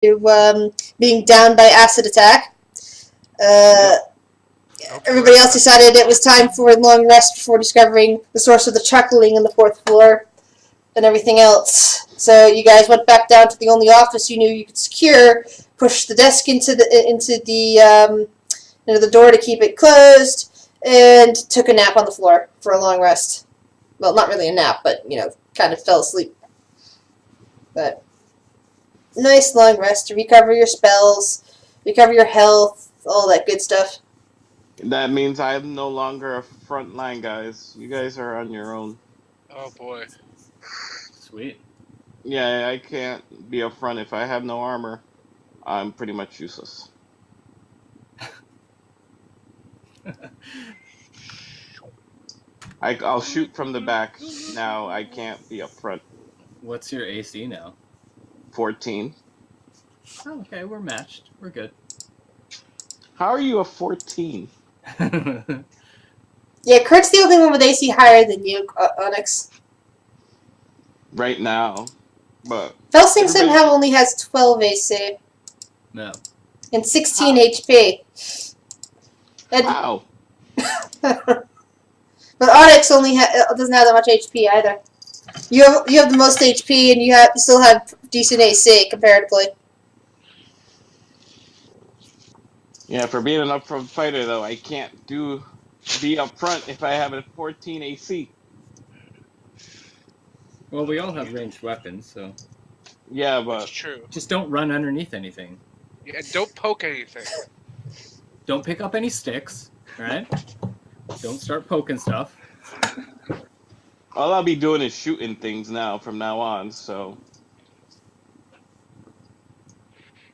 being downed by acid attack. Everybody else decided it was time for a long rest before discovering the source of the chuckling on the fourth floor and everything else. So you guys went back down to the only office you knew you could secure, pushed the desk into the door to keep it closed, and took a nap on the floor for a long rest. Well, not really a nap, but kind of fell asleep. But nice long rest to recover your spells, recover your health, all that good stuff. That means I am no longer a front line, guys. You guys are on your own. Oh boy. Sweet. Yeah, I can't be up front if I have no armor. I'm pretty much useless. I'll shoot from the back. Now I can't be up front. What's your AC now? 14. Oh, okay, we're matched. We're good. How are you a 14? Yeah, Kurt's the only one with AC higher than you, Onyx. Right now. But Felsing somehow only has 12 AC. No. And 16 HP. And, wow. but Onyx only doesn't have that much HP either. You have the most HP and you still have decent AC comparatively. Yeah, for being an upfront fighter though, I can't be up front if I have a 14 AC. Well, we all have ranged weapons, so Yeah, but That's true. just don't run underneath anything. Yeah, don't poke anything. Don't pick up any sticks, right? Don't start poking stuff. all I'll be doing is shooting things now from now on, so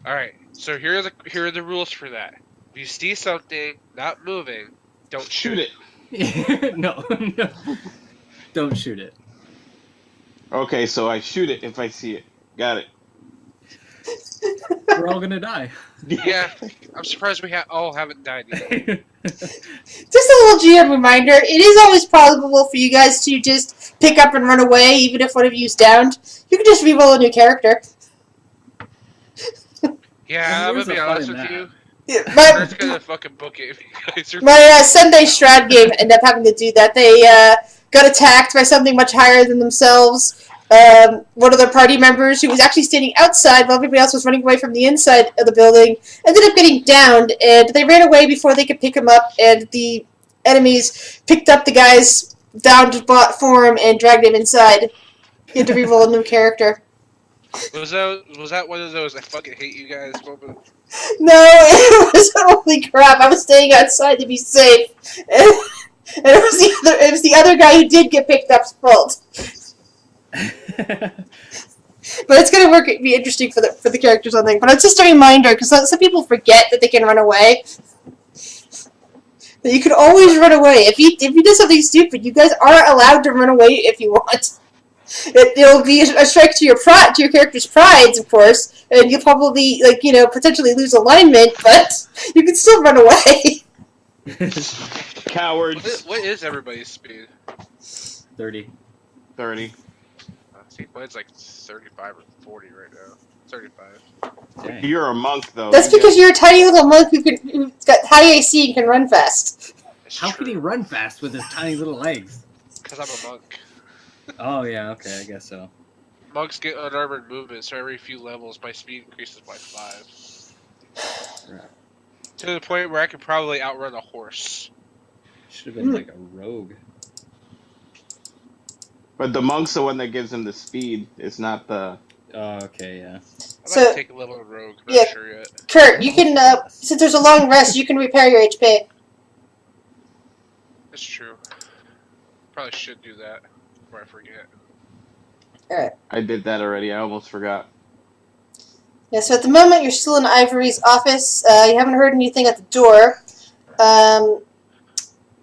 Alright, so here are the rules for that. If you see something not moving, don't shoot it. No. Don't shoot it. Okay, so I shoot it if I see it. Got it. We're all gonna die. Yeah, I'm surprised we all haven't died yet. Just a little GM reminder, it is always possible for you guys to just pick up and run away, even if one of you's downed. You can just re-roll a new character. Yeah, I'm gonna be honest with you. Yeah, That's gonna fucking book it if you guys are... my Sunday Strad game ended up having to do that. They got attacked by something much higher than themselves. One of their party members, who was actually standing outside while everybody else was running away from the inside of the building, ended up getting downed, and they ran away before they could pick him up, and the enemies picked up the guy's downed form and dragged him inside. He had to re-roll a new character. Was that one of those I fucking hate you guys moments? No, it was holy crap. I was staying outside to be safe. And it was the other guy who did get picked up's fault. But it's gonna be interesting for the characters, I think. But it's just a reminder, because some people forget that they can run away. That you can always run away. If you do something stupid, you guys are allowed to run away if you want. It'll be a strike to your character's prides, of course, and you'll probably potentially lose alignment, but you can still run away. Cowards. What is everybody's speed? 30. 30. See, mine's like 35 or 40 right now. 35. Dang. You're a monk though. That's because you're a tiny little monk who's got high AC and can run fast. How can he run fast with his tiny little legs? Because I'm a monk. Oh, yeah, okay, I guess so. Monks get unarmored movement, so every few levels my speed increases by 5. Right. To the point where I could probably outrun a horse. Should have been like a rogue. But the monk's the one that gives him the speed. It's not the... Oh, okay, yeah. I might take a level of rogue, I'm not sure yet. Kurt, you can, since there's a long rest, you can repair your HP. That's true. Probably should do that before I forget. Alright. I did that already. I almost forgot. Yeah, so at the moment you're still in Ivory's office. You haven't heard anything at the door.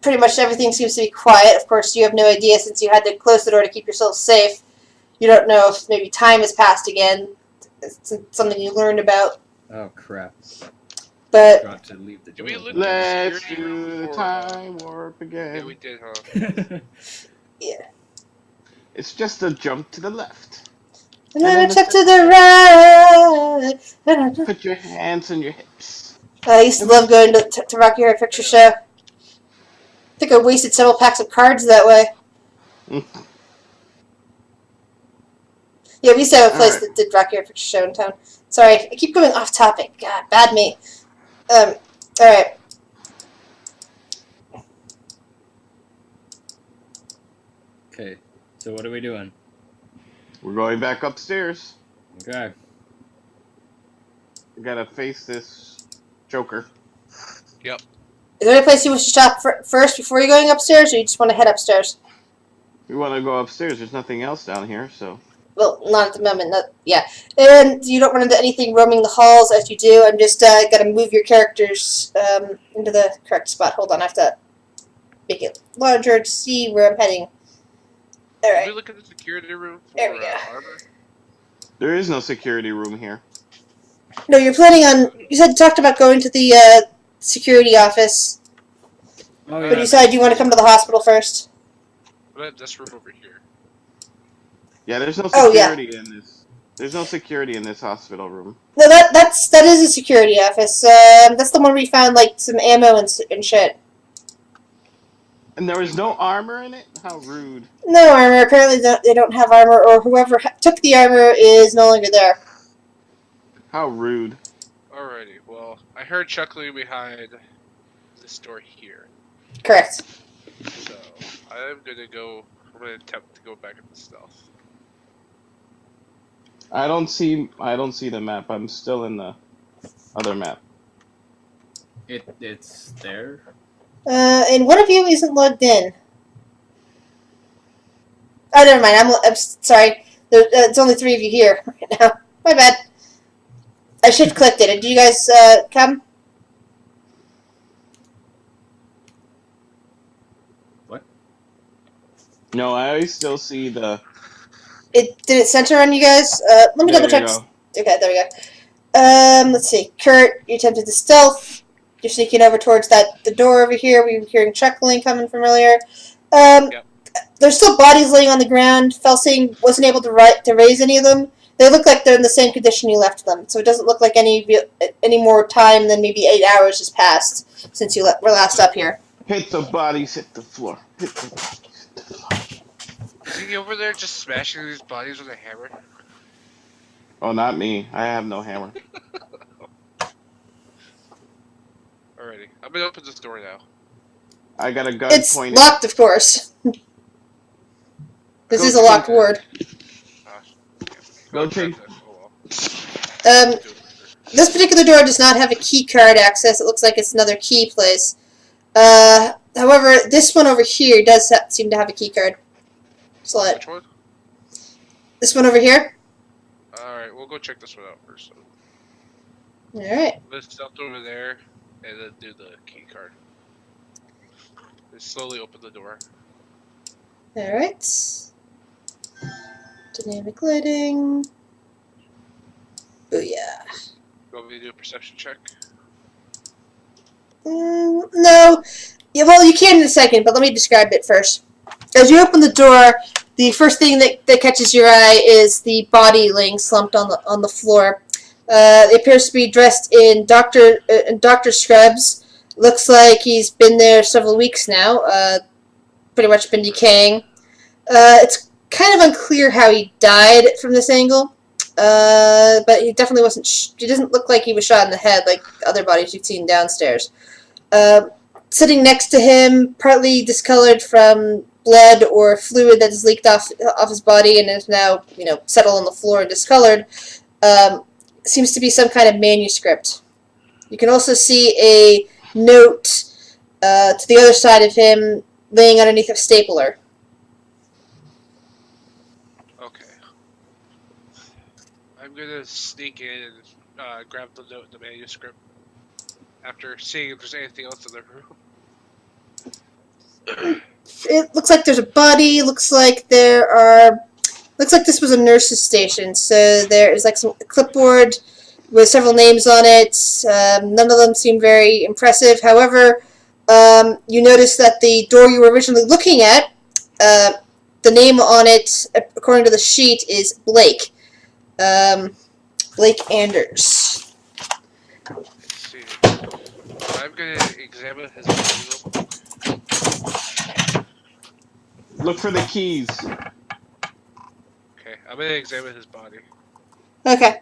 Pretty much everything seems to be quiet. Of course, you have no idea since you had to close the door to keep yourself safe. You don't know if maybe time has passed again. It's something you learned about. Oh, crap. But Forgot to leave the door. Let's do the time warp again. Yeah, we did, huh? yeah. It's just a jump to the left. And then a step to the right. Put your hands on your hips. I used to love going to Rocky Horror Picture Show. I think I wasted several packs of cards that way. Yeah, we used to have a place that did Rocky Horror Picture Show in town. Sorry, I keep going off topic. God, bad me. Alright. Okay, so what are we doing? We're going back upstairs. Okay. We gotta face this Joker. Yep. Is there any place you wish to stop first before you're going upstairs, or you just want to head upstairs? We want to go upstairs. There's nothing else down here, so. Well, not at the moment. Yeah. And you don't run into anything roaming the halls as you do. I'm just going to move your characters into the correct spot. Hold on, I have to make it larger to see where I'm heading. Did we Alright. look at the security room for There we go. armor? There is no security room here. No, you're planning on... You said you talked about going to the security office. Oh, But yeah. you decided you want to come to the hospital first. What about this room over here? Yeah, there's no Oh, yeah. security in this. There's no security in this hospital room. No, that is a security office. That's the one where you found, like, some ammo and shit. And there was no armor in it? How rude. No armor. Apparently they don't have armor, or whoever took the armor is no longer there. How rude. Alrighty, well, I heard chuckling behind this door here. Correct. So, I'm gonna attempt to go back into stealth. I don't see the map. I'm still in the other map. It's there. And one of you isn't logged in. Oh, never mind. I'm sorry. It's only 3 of you here right now. My bad. I should have clicked it. Did you guys come? What? No, I still see the. Did it center on you guys? Let me There double check. you go. Okay, there we go. Let's see. Kurt, you attempted to stealth. You're sneaking over towards the door over here. We were hearing chuckling coming from earlier. Yep. There's still bodies laying on the ground. Felsing wasn't able to raise any of them. They look like they're in the same condition you left them, so it doesn't look like any more time than maybe 8 hours has passed since you were last up here. Hit the bodies, hit the floor. Hit the bodies, hit the floor. Is he over there just smashing these bodies with a hammer? Oh, not me. I have no hammer. Alrighty, I'm gonna open this door now. I got a gun It's pointed. locked, of course. This Go is a locked check. ward. Go check. Oh well. Do it later. This particular door does not have a key card access. It looks like it's another key place. However, this one over here does seem to have a key card. Slot. Which one? This one over here? Alright, we'll go check this one out first. Alright. Let's stealth over there and then do the key card. Let's slowly open the door. Alright. Dynamic lighting. Booyah. You want me to do a perception check? No. Yeah, well, you can in a second, but let me describe it first. As you open the door, the first thing that catches your eye is the body laying slumped on the floor. It appears to be dressed in doctor scrubs. Looks like he's been there several weeks now. Pretty much been decaying. It's kind of unclear how he died from this angle. But he definitely wasn't. He doesn't look like he was shot in the head like other bodies you've seen downstairs. Sitting next to him, partly discolored from blood or fluid that has leaked off his body and is now, settled on the floor and discolored, seems to be some kind of manuscript. You can also see a note to the other side of him laying underneath a stapler. Okay. I'm gonna sneak in and grab the note and the manuscript after seeing if there's anything else in the room. It looks like there's a body. Looks like this was a nurse's station. So there is like a clipboard with several names on it. None of them seem very impressive. However, you notice that the door you were originally looking at, the name on it, according to the sheet, is Blake. Blake Anders. Let's see. I'm gonna examine his body real quick. Look for the keys. Okay, I'm gonna examine his body. Okay.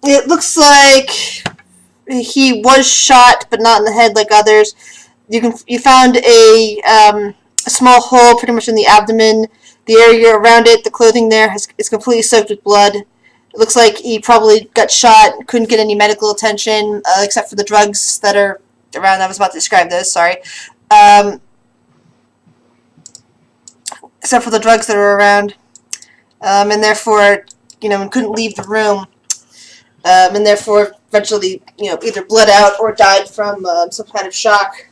It looks like he was shot, but not in the head like others. You found a small hole pretty much in the abdomen. The area around it, the clothing there is completely soaked with blood. It looks like he probably got shot, couldn't get any medical attention, except for the drugs that are around. I was about to describe those, sorry. Except for the drugs that are around. And therefore, couldn't leave the room. And therefore, eventually, either bled out or died from some kind of shock.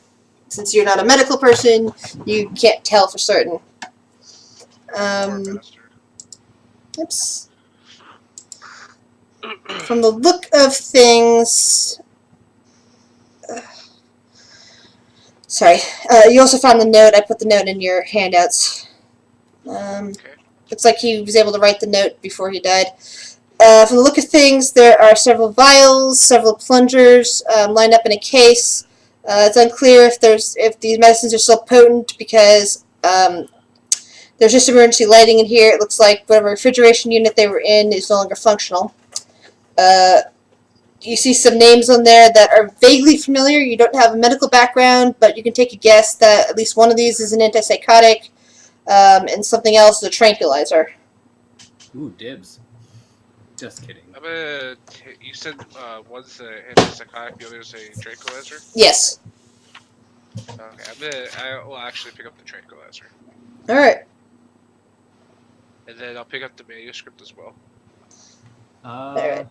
Since you're not a medical person, you can't tell for certain. Poor bastard. Oops. From the look of things... Sorry. You also found the note. I put the note in your handouts. Okay. Looks like he was able to write the note before he died. From the look of things, there are several vials, several plungers lined up in a case. It's unclear if these medicines are still potent because there's just emergency lighting in here. It looks like whatever refrigeration unit they were in is no longer functional. You see some names on there that are vaguely familiar. You don't have a medical background, but you can take a guess that at least one of these is an antipsychotic, and something else is a tranquilizer. Ooh, dibs. Just kidding. I'm gonna. You said one's an antipsychotic, the other's a tranquilizer. Yes. Okay, I will actually pick up the tranquilizer, All right. and then I'll pick up the manuscript as well. Alright.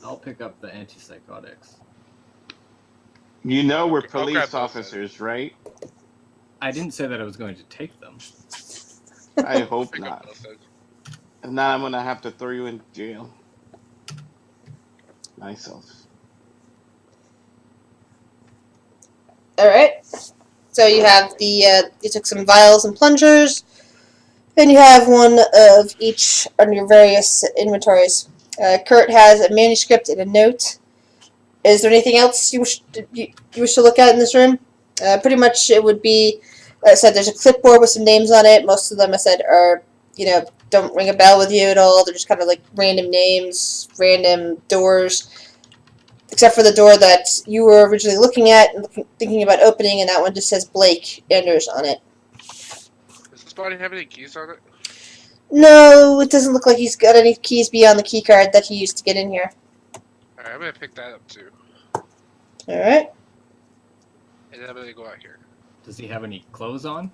I'll pick up the antipsychotics. You know we're I'll grab police both then. officers, right? I didn't say that I was going to take them. I hope Pick up not. both then. If not, I'm gonna have to throw you in jail. Myself. Alright. So you have you took some vials and plungers, and you have one of each on your various inventories. Kurt has a manuscript and a note. Is there anything else you wish to look at in this room? Pretty much it would be, like I said, there's a clipboard with some names on it. Most of them, I said, are, don't ring a bell with you at all. They're just kind of like random names, random doors. Except for the door that you were originally looking at and thinking about opening, and that one just says Blake Anders on it. Does this body have any keys on it? No, it doesn't look like he's got any keys beyond the key card that he used to get in here. Alright, I'm gonna pick that up too, Alright. and then I'm gonna go out here. Does he have any clothes on?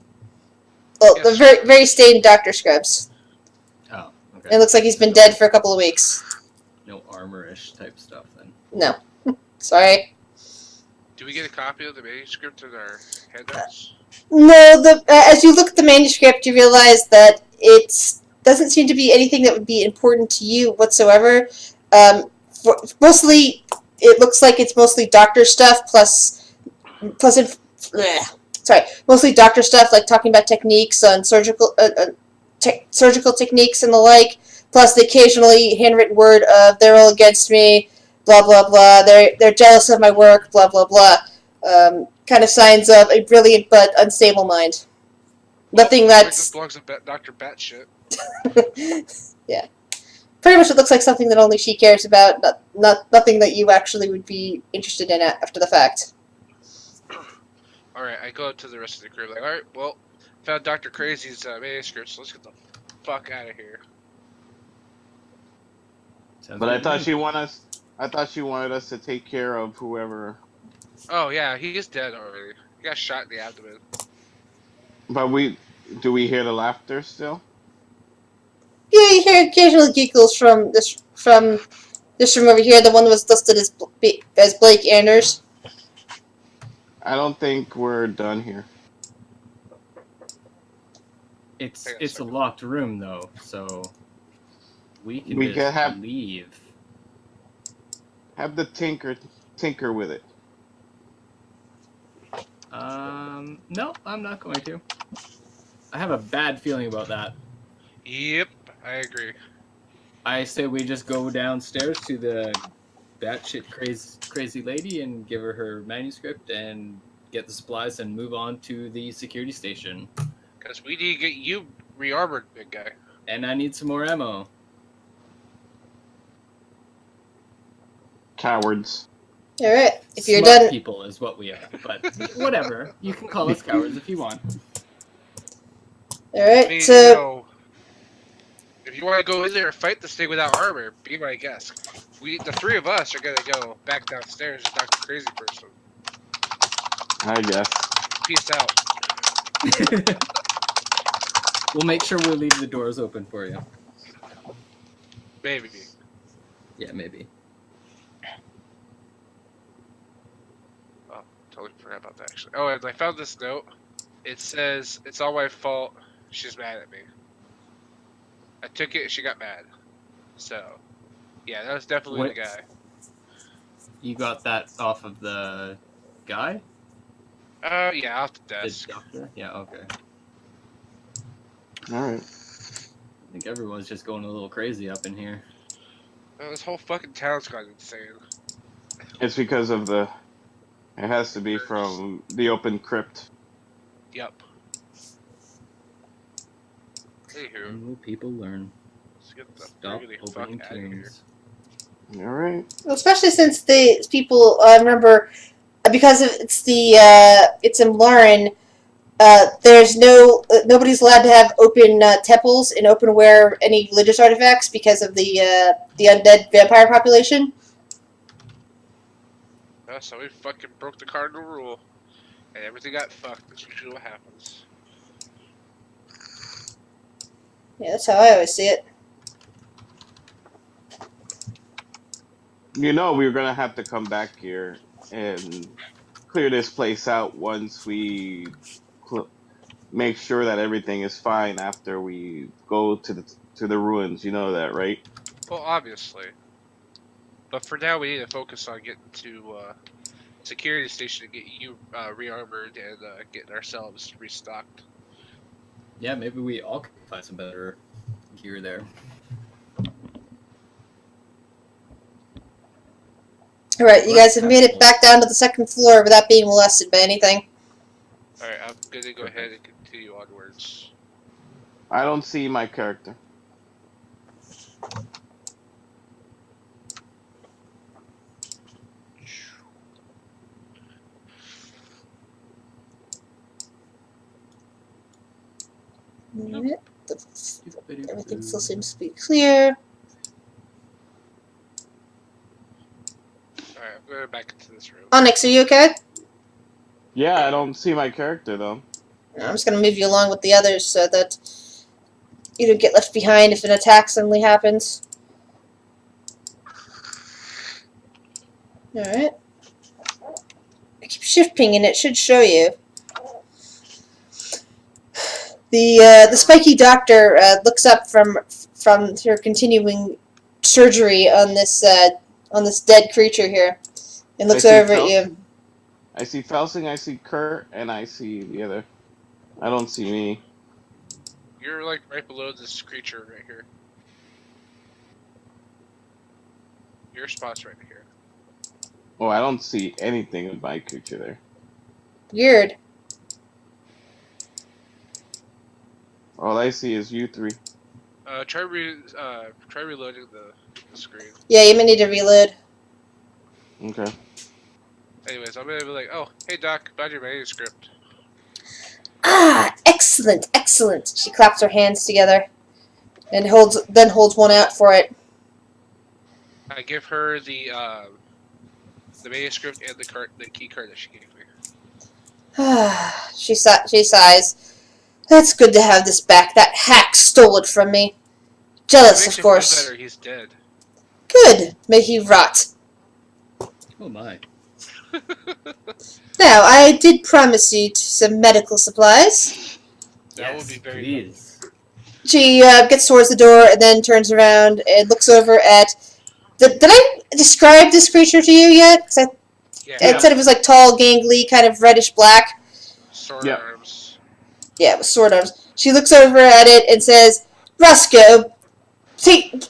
Well, Yes. the very, very stained doctor scrubs. Oh, okay. It looks like he's been dead for a couple of weeks. No armor-ish type stuff then. No. Sorry. Do we get a copy of the manuscript in our handouts? No, as you look at the manuscript, you realize that it doesn't seem to be anything that would be important to you whatsoever. Mostly, it looks like it's mostly doctor stuff mostly doctor stuff, like talking about techniques on surgical techniques and the like, plus the occasionally handwritten word of "they're all against me," blah blah blah. They're jealous of my work, blah blah blah. Kind of signs of a brilliant but unstable mind. Nothing This that's belongs to Dr. Batshit. yeah. Pretty much, it looks like something that only she cares about. Nothing that you actually would be interested in after the fact. Alright, I go up to the rest of the crew, like, alright, well, found Dr. Crazy's manuscript, so let's get the fuck out of here. Sounds But good I to thought me. she wanted us to take care of whoever. Oh, yeah, he is dead already. He got shot in the abdomen. But do we hear the laughter still? Yeah, you hear occasional giggles from this room over here. The one that was listed as Blake Anders. I don't think we're done here. It's Hang on a a second. locked room though, so we can We just could have leave. the tinker with it. No, I'm not going to. I have a bad feeling about that. Yep, I agree. I say we just go downstairs to the batshit crazy lady and give her manuscript and get the supplies and move on to the security station. Because we need to get you re-armored, big guy. And I need some more ammo. Cowards. All right. If you're Smart done, people is what we are, but whatever. You can call us cowards if you want. all I right. mean, So you know, if you want to go in there and fight this thing without armor, be my guest. The three of us are gonna go back downstairs and talk to crazy person. I guess. Peace out. We'll make sure we'll leave the doors open for you. Maybe. Yeah, maybe. Oh, totally forgot about that actually. Oh, and I found this note. It says, "It's all my fault. She's mad at me." I took it and she got mad. So, yeah, that was definitely the guy. You got that off of the guy? Yeah, off the The desk. doctor? Yeah, okay. Alright. I think everyone's just going a little crazy up in here. Oh, this whole fucking town's gone insane. It's because of the... It has to be from the open crypt. Yup. Anywho, When will people learn? let's get the Stop friggin' fuck opening out of here. tunes. Alright. especially since the people remember because of it's in Lauren. There's nobody's allowed to have open temples and open wear any religious artifacts because of the undead vampire population. So we fucking broke the cardinal rule, and everything got fucked. That's usually what happens. Yeah, that's how I always see it. You know we're gonna have to come back here and clear this place out once we make sure that everything is fine after we go to the ruins. You know that, right? Well, obviously. But for now, we need to focus on getting to security station and get you re-armored and getting ourselves restocked. Yeah, maybe we all can find some better gear there. All right, you guys have made it back down to the second floor without being molested by anything. Alright, I'm gonna go ahead and continue onwards. I don't see my character. Alright, everything still seems to be clear. Alright, I'm going back into this room. Onyx, are you okay? Yeah, I don't see my character though. I'm just gonna move you along with the others so that you don't get left behind if an attack suddenly happens. Alright. I keep shifting and it should show you. The spiky doctor looks up from her continuing surgery on this dead creature here, and looks over at you. I see Felsing, I see Kurt, and I see the other. I don't see me. You're like right below this creature right here. Your spot's right here. Oh, I don't see anything of my creature there. Weird. All I see is you three. Try reloading the screen. Yeah, you may need to reload. Okay. Anyways, I'm gonna be like, oh, hey Doc, found your manuscript. Ah, excellent, excellent. She claps her hands together and holds one out for it. I give her the manuscript and the key card that she gave me. She sighs. That's good to have this back. That hack stole it from me. Jealous, of course. Better, he's dead. Good. May he rot. Oh my. Now, I did promise you some medical supplies. That would be very please. She gets towards the door and then turns around and looks over at... Did I describe this creature to you yet? 'Cause I said it was like tall, gangly, kind of reddish black. Sword arms. Yeah, with sword arms. She looks over at it and says, Roscoe,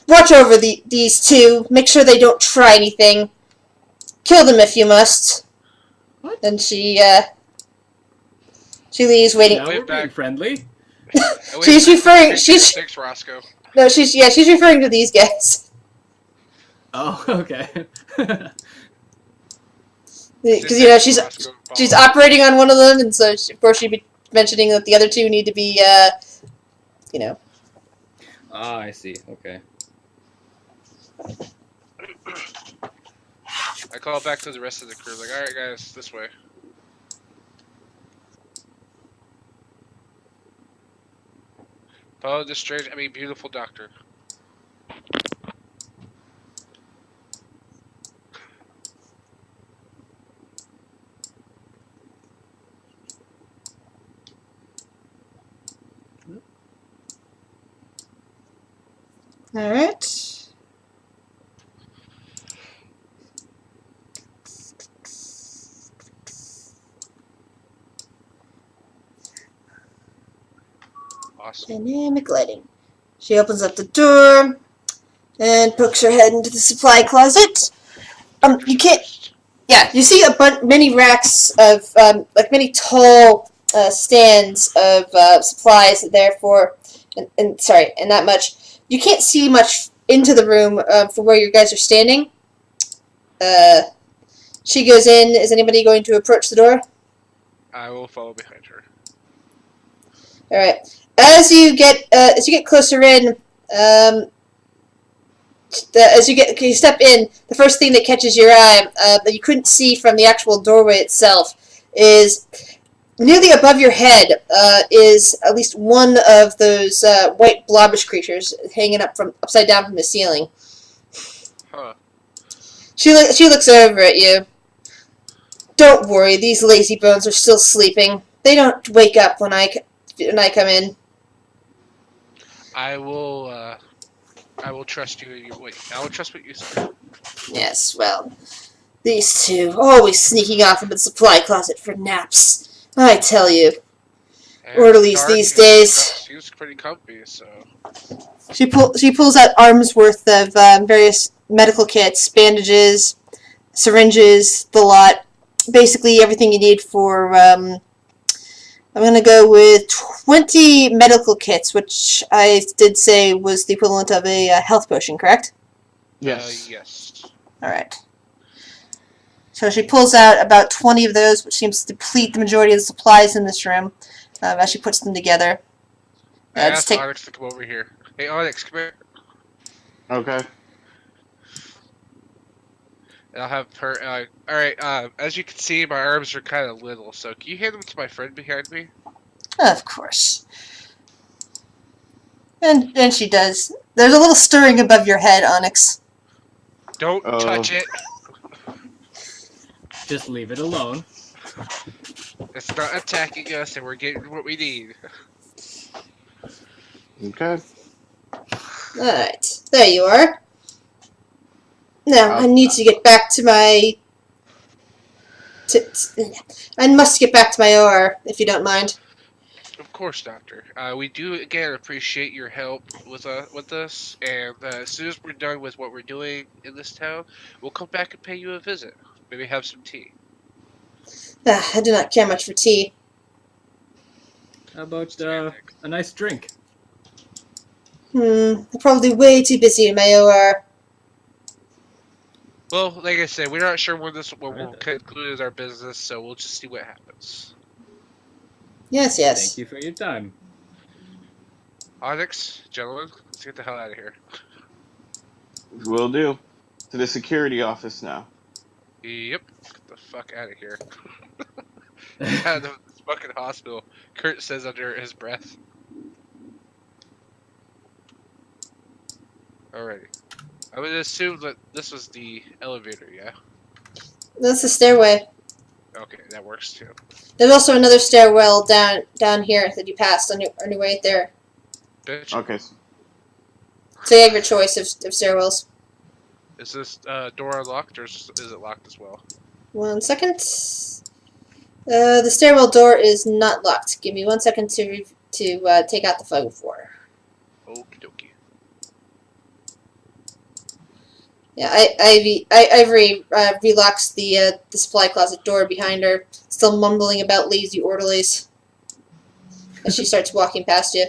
watch over these two. Make sure they don't try anything. Kill them if you must. What? And she leaves, waiting. Now Wait we're being back. friendly. She's referring. She's Roscoe. No, she's referring to these guys. Oh, okay. Because she's operating on one of them, and so of course she'd be mentioning that the other two need to be, Ah, I see. Okay. I call back to the rest of the crew. Like, all right, guys, this way. Follow this beautiful doctor. All right. Awesome. Dynamic lighting. She opens up the door and pokes her head into the supply closet. You can't. Yeah, you see many racks of many tall stands of supplies. Therefore, and not much. You can't see much into the room for where you guys are standing. She goes in. Is anybody going to approach the door? I will follow behind her. All right. As you get closer in, as you step in, the first thing that catches your eye that you couldn't see from the actual doorway itself is nearly above your head is at least one of those white blobbish creatures hanging upside down from the ceiling. Huh. She looks over at you. Don't worry, these lazy bones are still sleeping. They don't wake up when I come in. I will trust you. I will trust what you say. Yes, well, these two always sneaking off into the supply closet for naps. I tell you. And Orderlies dark these is- days. She's pretty comfy, so. She pulls out arms worth of various medical kits, bandages, syringes, the lot. Basically everything you need for. I'm gonna go with 20 medical kits, which I did say was the equivalent of a health potion, correct? Yes. Yes. All right. So she pulls out about 20 of those, which seems to deplete the majority of the supplies in this room as she puts them together. I Just asked take. Onyx to come over here. Hey, Onyx, come here. Okay. And I'll have her. All right. As you can see, my arms are kind of little, so can you hand them to my friend behind me? Of course. And she does. There's a little stirring above your head, Onyx. Don't touch it. Just leave it alone. It's not attacking us, and we're getting what we need. Okay. Alright. There you are. Now, I need to get back to my... I must get back to my OR, if you don't mind. Of course, Doctor. We do again appreciate your help with us, and as soon as we're done with what we're doing in this town, we'll come back and pay you a visit. Maybe have some tea. I do not care much for tea. How about a nice drink? I'm probably way too busy in my OR. Well, like I said, we're not sure when we'll conclude our business, so we'll just see what happens. Yes, yes. Thank you for your time. Onyx, gentlemen, let's get the hell out of here. Will do. To the security office now. Yep, get the fuck out of here. Out of this fucking hospital, Kurt says under his breath. Alrighty. I would assume that this was the elevator, yeah? That's the stairway. Okay, that works too. There's also another stairwell down here that you passed on your way there. Bitch, Okay. So you have your choice of stairwells. is this door unlocked or is it locked as well? 1 second. The stairwell door is not locked. Give me 1 second to take out the fog of war. Okie dokie. Yeah, Ivory relocks the supply closet door behind her, still mumbling about lazy orderlies as she starts walking past you.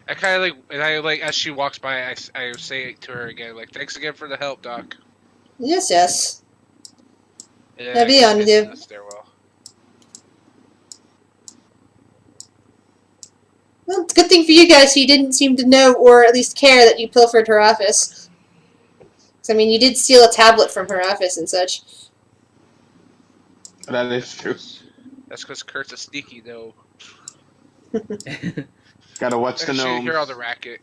I kind of like, and I like as she walks by, I say to her again, like, "Thanks again for the help, Doc." Yes, yes. And then I'll I be go on with into you. the stairwell. Well, it's a good thing for you guys. She didn't seem to know, or at least care, that you pilfered her office. 'Cause, I mean, you did steal a tablet from her office and such. That is true. That's because Kurt's a sneaky though. Gotta watch the Actually, hear all the gnomes. racket.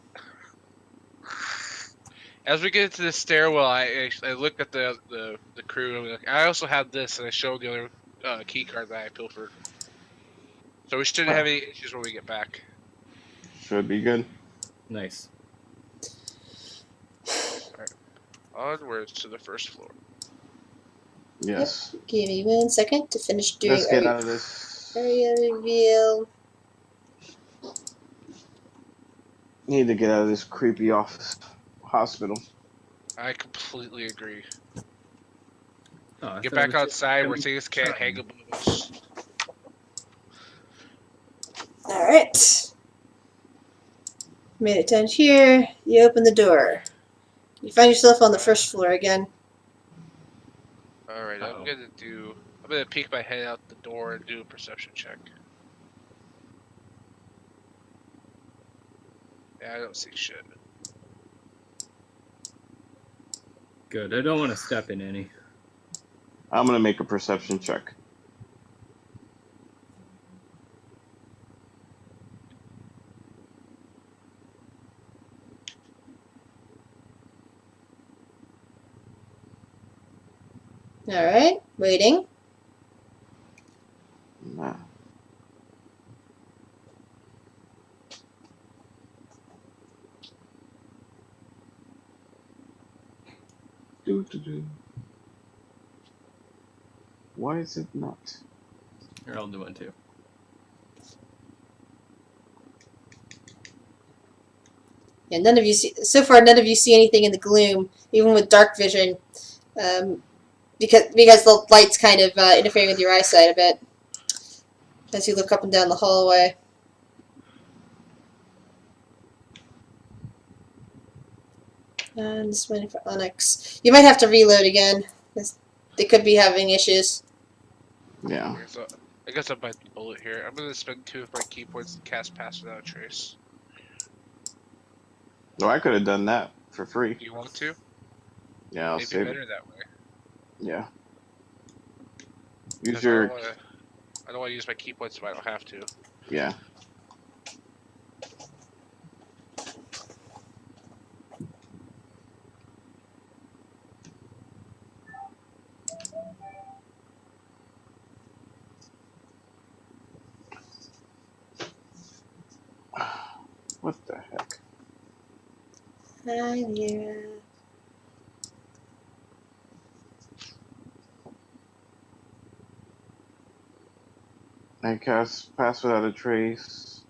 As we get into the stairwell, I look at the crew. And I'm like, I also have this, and I show the other key card that I pilfered. So we shouldn't have Oh, any issues when we get back. should be good. Nice. Onwards to the first floor. Yes. Give me 1 second to finish doing Let's get out of this. area reveal. Need to get out of this creepy office hospital. I completely agree. Oh, I Get thought it back was just outside where gonna be things can't hang fun. above us. Alright. Made it down here. You open the door. You find yourself on the first floor again. Alright, Uh-oh. I'm gonna peek my head out the door and do a perception check. Yeah, I don't see shit. Good. I don't want to step in any. I'm gonna make a perception check. Alright, waiting. Nah. Do. Why is it not? Here, I'll do one too. Yeah, none of you see. So far, none of you see anything in the gloom, even with dark vision, because the light's kind of interfering with your eyesight a bit as you look up and down the hallway. And just waiting for Onyx. You might have to reload again. They could be having issues. Yeah. Okay, so I guess I bite the bullet here. I'm gonna spend 2 of my key points to cast Pass Without a Trace. No, I could have done that for free. Do you want to? Yeah, I'll Maybe save it. better that way. Yeah. Use 'Cause your. I don't want to use my key points if I don't have to. Yeah. What the heck? Hi, Lyra. I cast Pass Without a Trace.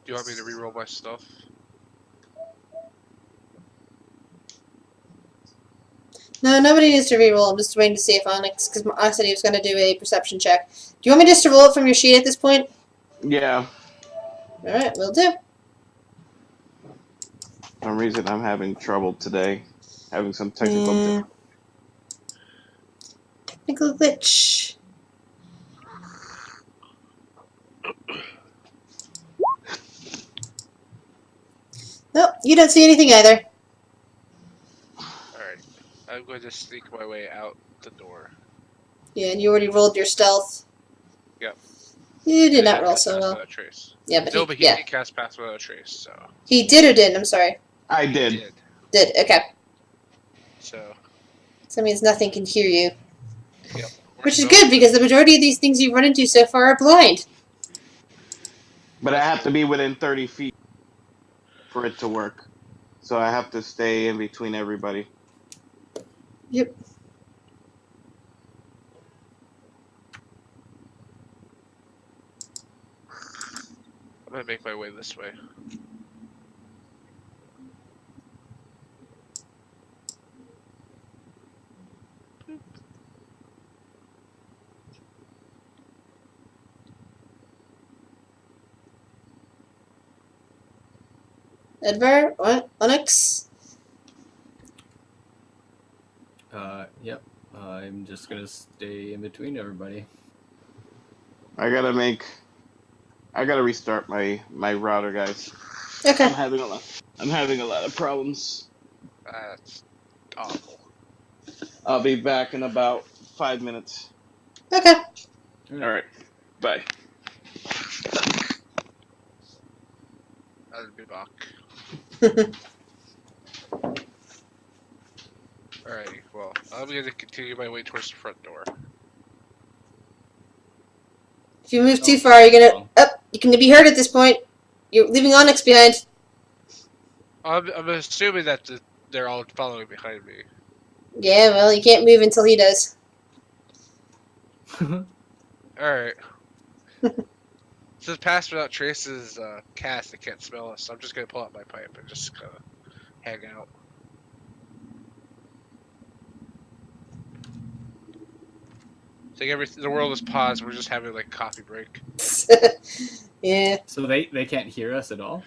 Do you want me to reroll my stuff? No, nobody needs to reroll. I'm just waiting to see if Onyx, because I said he was going to do a perception check. Do you want me just to roll it from your sheet at this point? Yeah. Alright, will do. For some reason, I'm having trouble today. Having some technical difficulties. Technical glitch. Nope, you don't see anything either. Alright. I'm going to sneak my way out the door. Yeah, and you already rolled your stealth. Yep. You did I not roll cast so Pass well. Without a Trace. Yeah, but No, but he yeah. did cast Pass Without a Trace, so. He did or didn't? I'm sorry. I He did. did. Did, okay. So. So that means nothing can hear you. Yep. Which is good, because the majority of these things you've run into so far are blind. But I have to be within 30 feet for it to work. So I have to stay in between everybody. Yep. I'm gonna make my way this way. Edvar, what? Onyx? Yep. I'm just gonna stay in between everybody. I gotta restart my router, guys. Okay. I'm having a lot of problems. That's awful. I'll be back in about 5 minutes. Okay. All right. Bye. I'll be back. Alright, well, I'm gonna continue my way towards the front door. If you move too Oh, far, you're gonna. wrong. You can be hurt at this point. You're leaving Onyx behind. I'm assuming that they're all following behind me. Yeah, well, you can't move until he does. Alright. Since Pass Without Trace is cast, they can't smell us, so I'm just gonna pull out my pipe and just kind of hang out. It's like the world is paused, we're just having like a coffee break. Yeah. So they can't hear us at all?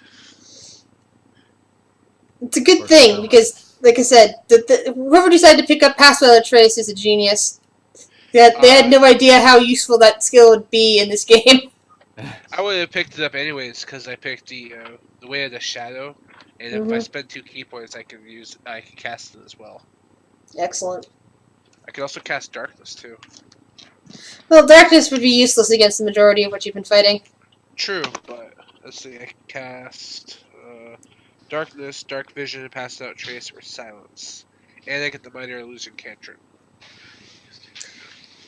It's a good Or thing smell because, us? like I said, whoever decided to pick up Pass Without a Trace is a genius. They had no idea how useful that skill would be in this game. I would have picked it up anyways because I picked the Way of the Shadow, and if I Mhm. spend 2 key points, I can cast it as well. Excellent. I can also cast Darkness too. Well, darkness would be useless against the majority of what you've been fighting. True, but let's see. I can cast Darkness, Dark Vision, Pass Out Trace, or Silence, and I get the Minor Illusion cantrip.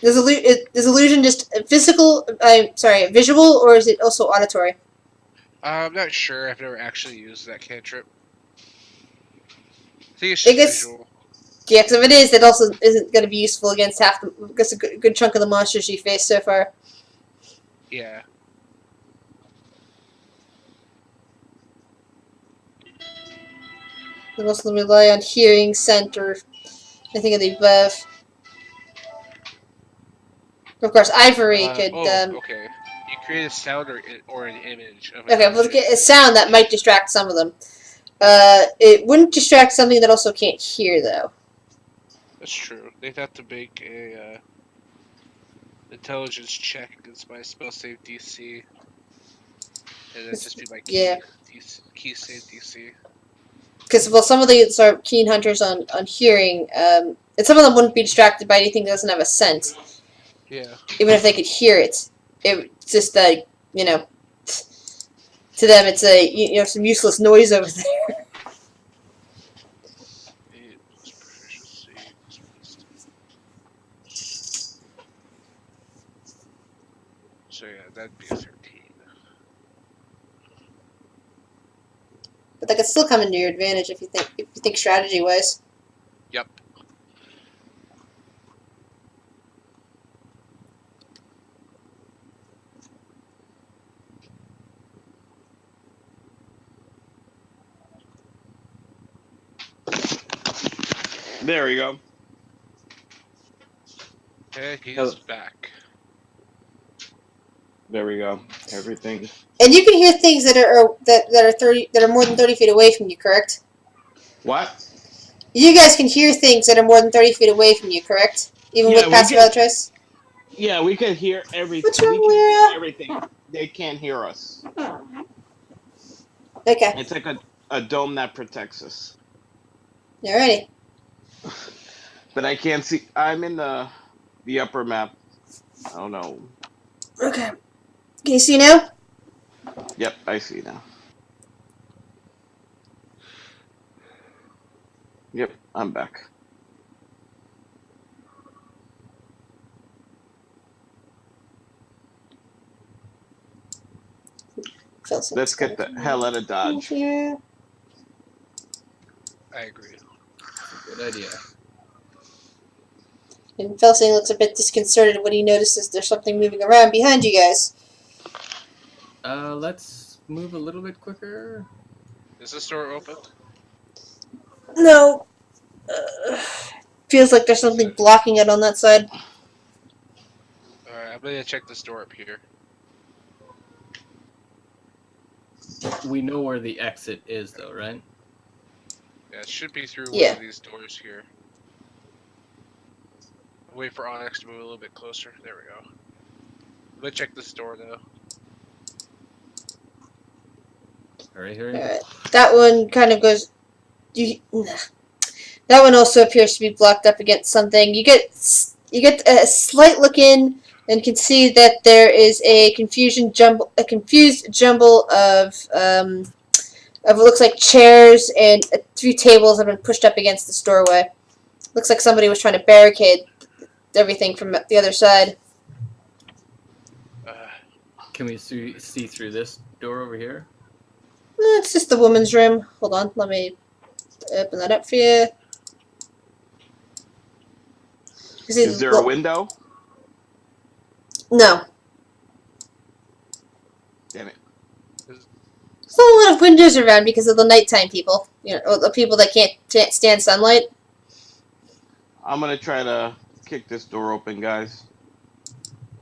Is illusion just physical? Visual, or is it also auditory? I'm not sure. I've never actually used that cantrip. I think it's I just guess- visual. Yeah, because if it is, it also isn't going to be useful against against a good chunk of the monsters you faced so far. Yeah. They mostly rely on hearing, scent, or anything of the above. Of course, Ivory could. Okay. You create a sound or an image of Okay, an well, object. a sound that might distract some of them. It wouldn't distract something that also can't hear, though. That's true. They'd have to make a intelligence check against my spell save DC, and that'd just be my key, Yeah. key save DC. Because, well, some of these are keen hunters on hearing, and some of them wouldn't be distracted by anything that doesn't have a scent, Yeah. even if they could hear it. It's just, to them, it's some useless noise over there. 8 plus proficiency plus wisdom. So yeah, that'd be a 13. But that could still come into your advantage if you think strategy-wise. Yep. There we go. Okay, he's Hello. back. There we go. Everything. And you can hear things that are more than 30 feet away from you, correct? What? You guys can hear things that are more than 30 feet away from you, correct? Even Yeah, with we passive can- trace? Yeah, we can hear everything. What's wrong, We can hear Lyra? everything. They can't hear us. Okay, It's like a dome that protects us. alrighty. But I can't see. I'm in the upper map. I don't know. Okay. Can you see now? Yep, I see now. Yep, I'm back. Let's get the hell out of Dodge. Yeah. I agree. Good idea. And Felsing looks a bit disconcerted when he notices there's something moving around behind you guys. Let's move a little bit quicker? Is this door open? No. Feels like there's something blocking it on that side. Alright, I'm gonna check this door up here. We know where the exit is, though, right? Yeah, it should be through one Yeah. of these doors here. Wait for Onyx to move a little bit closer. There we go. I'm gonna check this door though. Alright, here. Alright. That one kind of goes. That one also appears to be blocked up against something. You get a slight look in and can see that there is a confused jumble of it looks like chairs and a few tables have been pushed up against this doorway. Looks like somebody was trying to barricade everything from the other side. Can we see through this door over here? It's just the woman's room. Hold on, let me open that up for you. Is there a window? No. Damn it. There's not a lot of windows around because of the nighttime people. You know, or the people that can't stand sunlight. I'm gonna try to kick this door open, guys.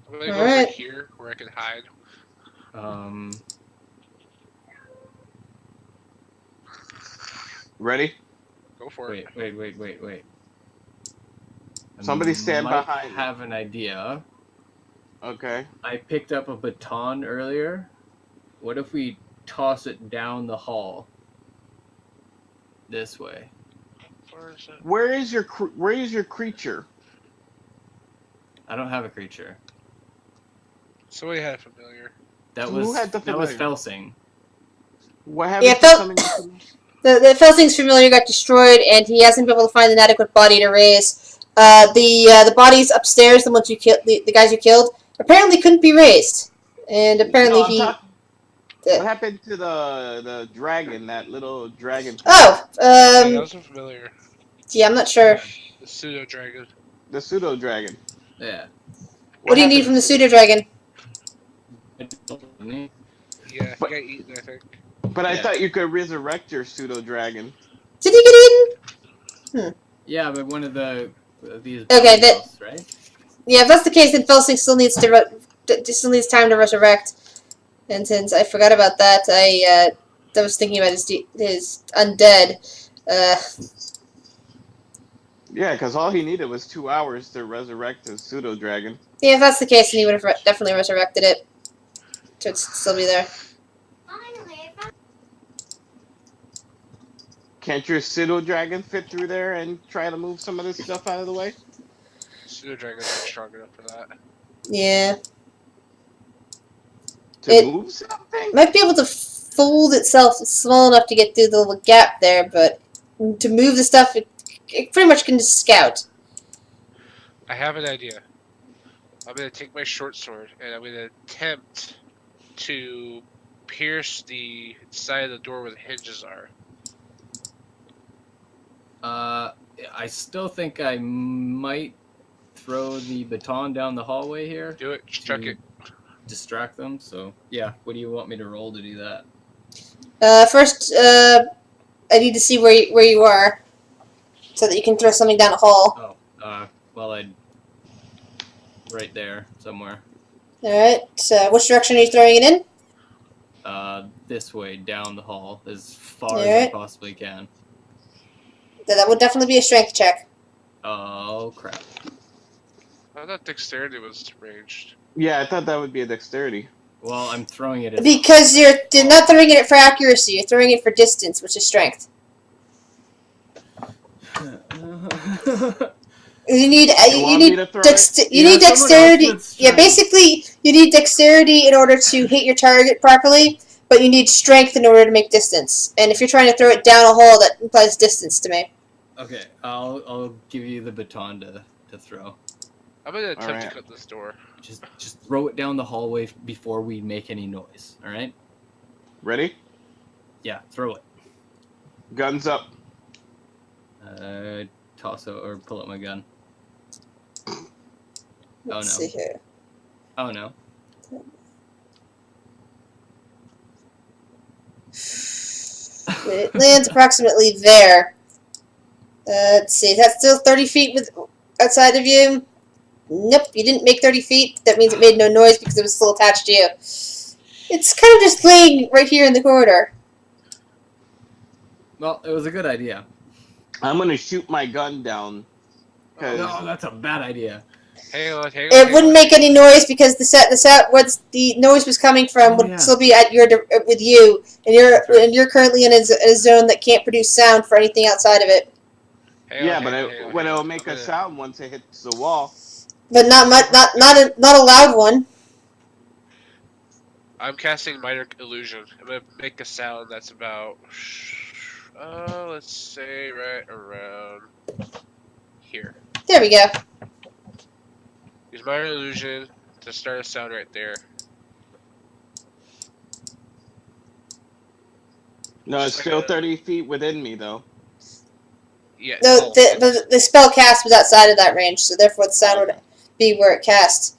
I'm gonna go Alright. over here where I can hide. Ready? Go for it. Wait. Somebody stand Might behind me. have an idea. Okay. I picked up a baton earlier. What if we toss it down the hall? This way. Where is it? Where is your creature? I don't have a creature. Somebody had a familiar. That Who was had the that was familiar? Felsing. What happened Yeah, to something? The Felsing's familiar got destroyed, and he hasn't been able to find an adequate body to raise. The bodies upstairs, the ones you killed, the guys you killed, apparently couldn't be raised, and apparently What happened to the dragon? That little dragon? Oh, Yeah, that was a familiar. yeah, I'm not sure. The pseudo dragon. The pseudo dragon. Yeah. What do you need from the pseudo dragon? Yeah, he But- got eaten, I think. But I Yeah. thought you could resurrect your pseudo dragon. Did he get eaten? Yeah, but one of these Okay, battles, right? Yeah, if that's the case, then Felsing still needs still needs time to resurrect. And since I forgot about that, I was thinking about his undead. Yeah, because all he needed was 2 hours to resurrect his pseudo dragon. Yeah, if that's the case, then he would have definitely resurrected it. To still be there. Can't your pseudo dragon fit through there and try to move some of this stuff out of the way? Pseudo dragon's not strong enough for that. Yeah. To move something? Might be able to fold itself. It's small enough to get through the little gap there, but to move the stuff, it pretty much can just scout. I have an idea. I'm gonna take my short sword and I'm gonna attempt to pierce the side of the door where the hinges are. I still think I might throw the baton down the hallway here. Do it. Chuck it. Distract them. So yeah, what do you want me to roll to do that? First, I need to see where you are, so that you can throw something down a hall. Oh, well, I'd right there somewhere. All right. So, which direction are you throwing it in? This way down the hall as far as I Alright. possibly can. That would definitely be a strength check. Oh crap! I thought dexterity was ranged. Yeah, I thought that would be a dexterity. Well, I'm throwing it. Because you're not throwing it for accuracy, you're throwing it for distance, which is strength. You need want me to throw it? you Yeah, need someone else dexterity. with Yeah, strength. basically you need dexterity in order to hit your target properly, but you need strength in order to make distance. And if you're trying to throw it down a hole, that implies distance to me. Okay, I'll give you the baton to throw. I'm gonna attempt to Alright. cut this door. Just throw it down the hallway before we make any noise. All right? Ready? Yeah, throw it. Guns up. Toss out or pull out my gun. Let's no. see here. Oh no. It lands approximately there. Let's see. Is that still 30 feet outside of you? Nope, you didn't make 30 feet. That means it made no noise because it was still attached to you. It's kind of just laying right here in the corridor. Well, it was a good idea. I'm gonna shoot my gun down. No, that's a bad idea. Hang on. It wouldn't make any noise because what the noise was coming from would still be at with you, and you're currently in a zone that can't produce sound for anything outside of it. But it'll make a sound once it hits the wall. But not a loud one. I'm casting minor illusion. I'm gonna make a sound that's about, let's say right around here. There we go. Use minor illusion to start a sound right there. No, it's still 30 feet within me, though. Yeah. No, the spell cast was outside of that range, so therefore the sound would be where it cast.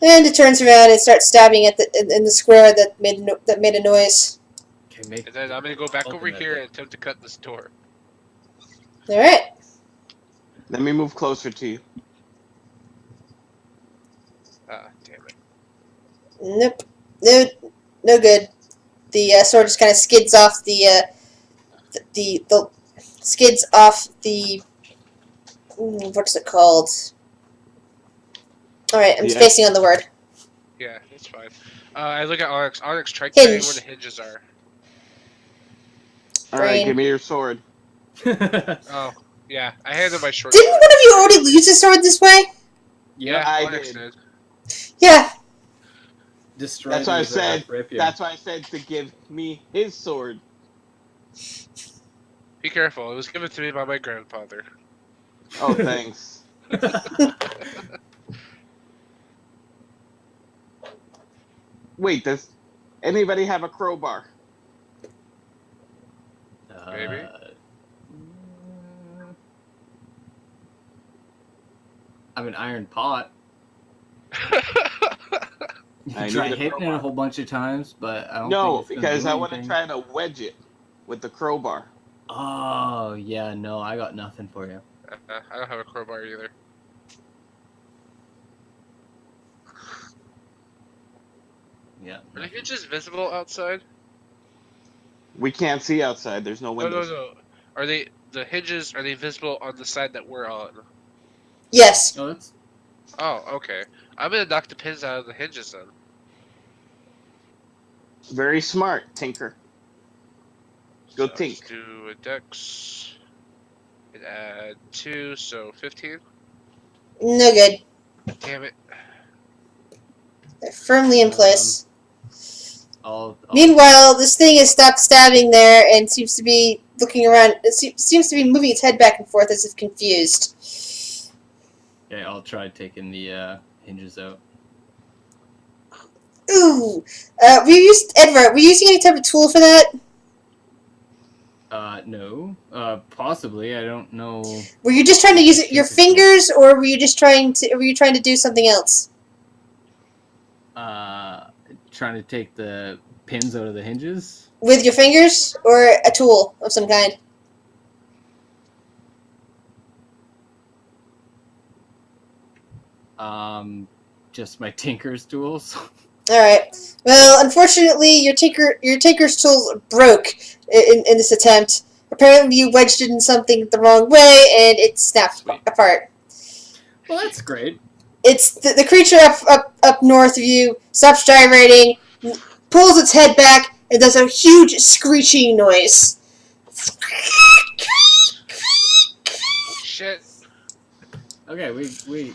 And it turns around and starts stabbing at in the square that made a noise. Okay, and then I'm gonna go back over here and attempt to cut this door. All right. Let me move closer to you. Ah, damn it. Nope. No good. The sword just kind of skids off the skids off the what's it called? All right, I'm spacing on the word. Yeah, that's fine. I look at Onyx. Onyx, try Hinge. getting where the hinges are. All right, give me your sword. Oh, yeah. I handed my short. Didn't one of you already lose a sword this way? Yeah, I Onyx did. Yeah. Destroy That's why I these, said. rapier. That's why I said to give me his sword. Be careful. It was given to me by my grandfather. Oh, thanks. Wait, does anybody have a crowbar? Maybe. I have an iron pot. You I can try need a hitting it crowbar. a whole bunch of times, but I don't No, think it's gonna because do I want to anything. try to wedge it with the crowbar. Oh, yeah, no, I got nothing for you. I don't have a crowbar either. Yeah. Are the hinges visible outside? We can't see outside. There's no No, windows. no. Are the hinges? Are they visible on the side that we're on? Yes. Oh, that's... Oh, okay. I'm gonna knock the pins out of the hinges then. Very smart, Tinker. Go So Tink. let's do a dex. And add 2, so 15. No good. Damn it. They're firmly in place. I'll Meanwhile, this thing has stopped stabbing there and seems to be looking around. It seems to be moving its head back and forth as if confused. Okay, I'll try taking the hinges out. Ooh. Edward, were you using any type of tool for that? No. Possibly. I don't know. Were you just trying to use your fingers, or were you just trying to do something else? Trying to take the pins out of the hinges. With your fingers, or a tool of some kind? Just my tinker's tools. All right. Well, unfortunately, your tinker's tool broke in this attempt. Apparently, you wedged it in something the wrong way, and it snapped apart. Well, that's great. It's the creature up north of you stops gyrating, pulls its head back, and does a huge screeching noise. Shit. Okay, we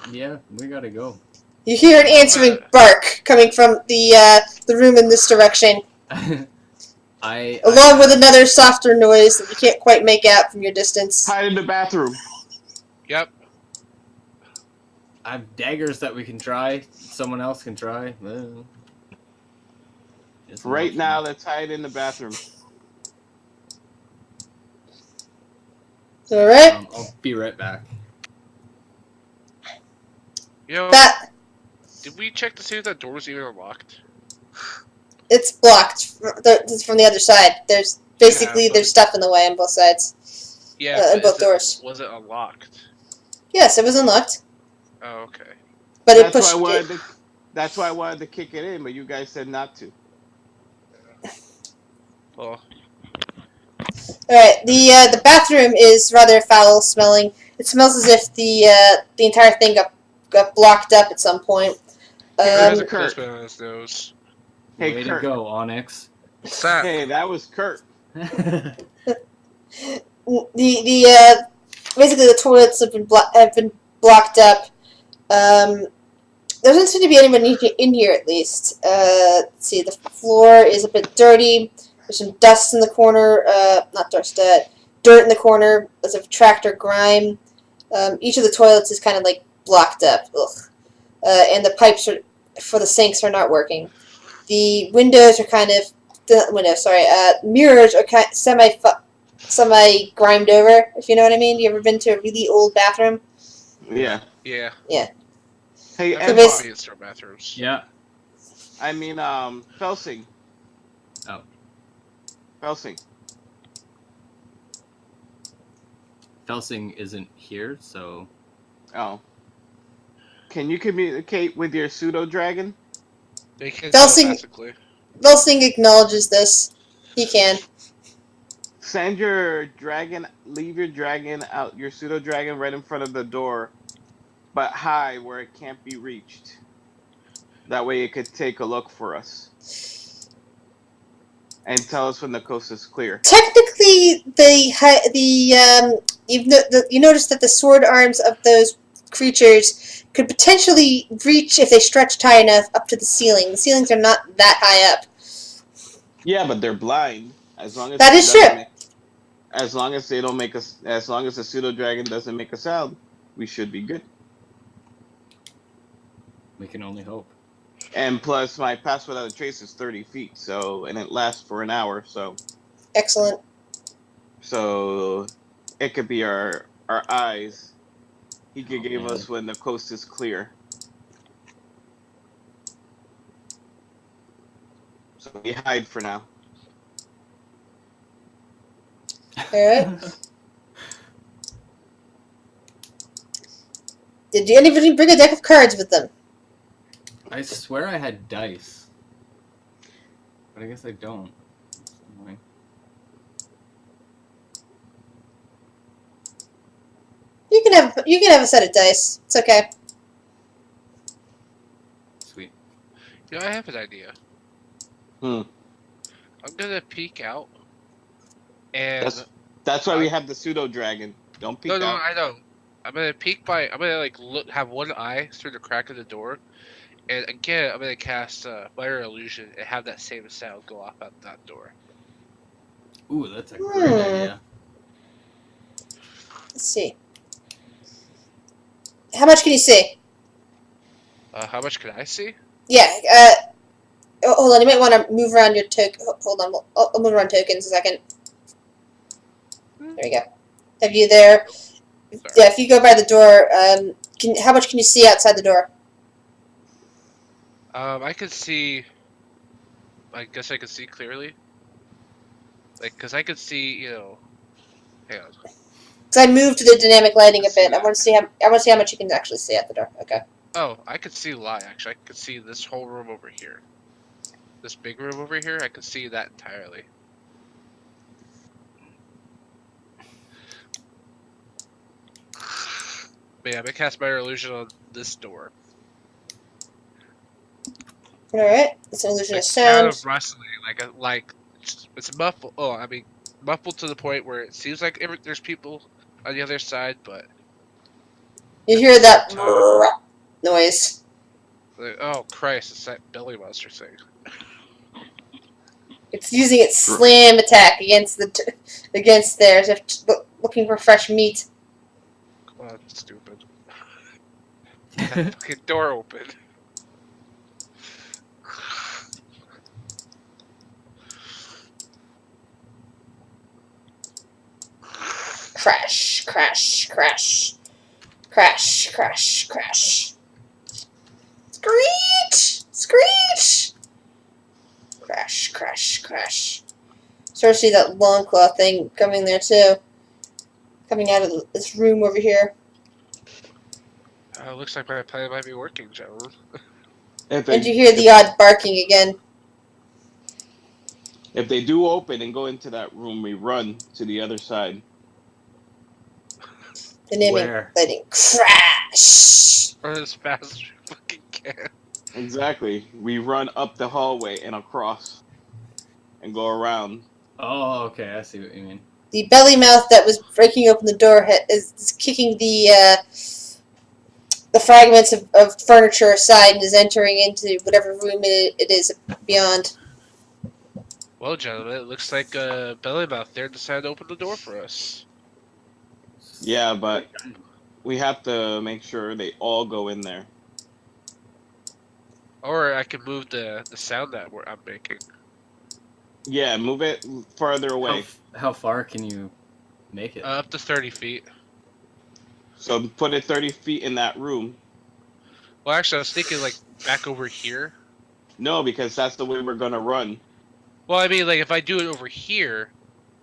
gotta go. You hear an answering bark coming from the room in this direction, along with another softer noise that you can't quite make out from your distance. Hide in the bathroom. Yep. I have daggers that we can try. Someone else can try. Right now, let's hide in the bathroom. All right. I'll be right back. You know, That did we check to see if that door was even unlocked? it's blocked from the other side. Basically, but- there's stuff in the way on both sides. Yeah, and but both doors. Was it unlocked? Yes, it was unlocked, Oh, okay. but it That's why pushed I it. wanted to. That's why I wanted to kick it in, but you guys said not to. Well, Alright, the bathroom is rather foul smelling. It smells as if the entire thing got blocked up at some point. there's a Kurt. postman on his nose. Hey, Way Kurt. to go, Onyx. What's that? Hey, that was Kurt. Basically the toilets have been blocked up. There doesn't seem to be anyone in here at least. Let's see, the floor is a bit dirty. There's some dust in the corner. Not dust, dirt in the corner as of tractor grime. Each of the toilets is kind of like blocked up. Ugh. And the pipes for the sinks are not working. The windows are kind of mirrors are kind semi grimed over. If you know what I mean. You ever been to a really old bathroom? Yeah. Yeah. Hey, That's So Emma, bas- convenience store bathrooms. Yeah. I mean, Felsing. Oh. Felsing. Felsing isn't here, so Oh. Can you communicate with your pseudo dragon? They can Delsing- telepathically. Velsing acknowledges this. He can. Send your dragon. Leave your dragon out. Your pseudo dragon right in front of the door, but high where it can't be reached. That way, it could take a look for us and tell us when the coast is clear. Technically, you notice that the sword arms of those creatures could potentially reach, if they stretched high enough, up to the ceiling. The ceilings are not that high up. Yeah, but they're blind. As long as That it is doesn't true. as long as they don't make us, as long as the pseudo dragon doesn't make a sound, we should be good. we can only hope. And plus, my pass without a trace is 30 feet, so and it lasts for an hour, so Excellent. it could be our eyes. He could give man. us when the coast is clear. So we hide for now. Alright. Did anybody bring a deck of cards with them? I swear I had dice, but I guess I don't. That's annoying. You can have a set of dice. It's okay. Sweet. You know, I have an idea. I'm gonna peek out, and That's why we have the pseudo dragon. Don't peek no, out. I don't. I'm gonna peek by. I'm gonna like look, have one eye through the crack of the door, and again, I'm gonna cast Minor Illusion and have that same sound go off out that door. Ooh, that's a great idea. Let's see. How much can you see? How much can I see? Yeah. Hold on. You might want to move around your token. Hold on. I'll move around tokens a second. There we go. Have you there? Sorry. Yeah. If you go by the door, how much can you see outside the door? I could see. I guess I could see clearly. Like, cause I could see, you know. Hang on. Because I moved the dynamic lighting a bit. I want to see how much you can actually see at the door. Okay. Oh, I could see light. Actually, I could see this whole room over here. This big room over here, I could see that entirely. But yeah, I'm gonna cast Minor Illusion on this door. All right. It's an illusion of It's kind sound. of rustling, like it's muffled. Oh, I mean, muffled to the point where it seems like there's people on the other side, but You hear that noise. like, oh Christ, it's that belly monster thing. It's using its slam attack against against theirs, if looking for fresh meat. Oh, that's stupid. That fucking door opened. Crash, crash, crash. Crash, crash, crash. Screech! Screech! Crash, crash, crash. Start to see that long claw thing coming there too. Coming out of this room over here. Looks like my plan might be working, gentlemen. And you hear the odd barking again. If they do open and go into that room, we run to the other side. The naming Where? lighting crash. Run as fast as you fucking can. Exactly. We run up the hallway and across and go around. Oh, okay. I see what you mean. The belly mouth that was breaking open the door is kicking the fragments of furniture aside and is entering into whatever room it is beyond. Well, gentlemen, it looks like Bellymouth there decided to open the door for us. Yeah, but we have to make sure they all go in there. Or I could move the sound that I'm making. Yeah, move it further away. How far can you make it? Up to 30 feet. So put it 30 feet in that room. Well, actually, I was thinking, like, back over here. No, because that's the way we're gonna run. Well, I mean, like, if I do it over here,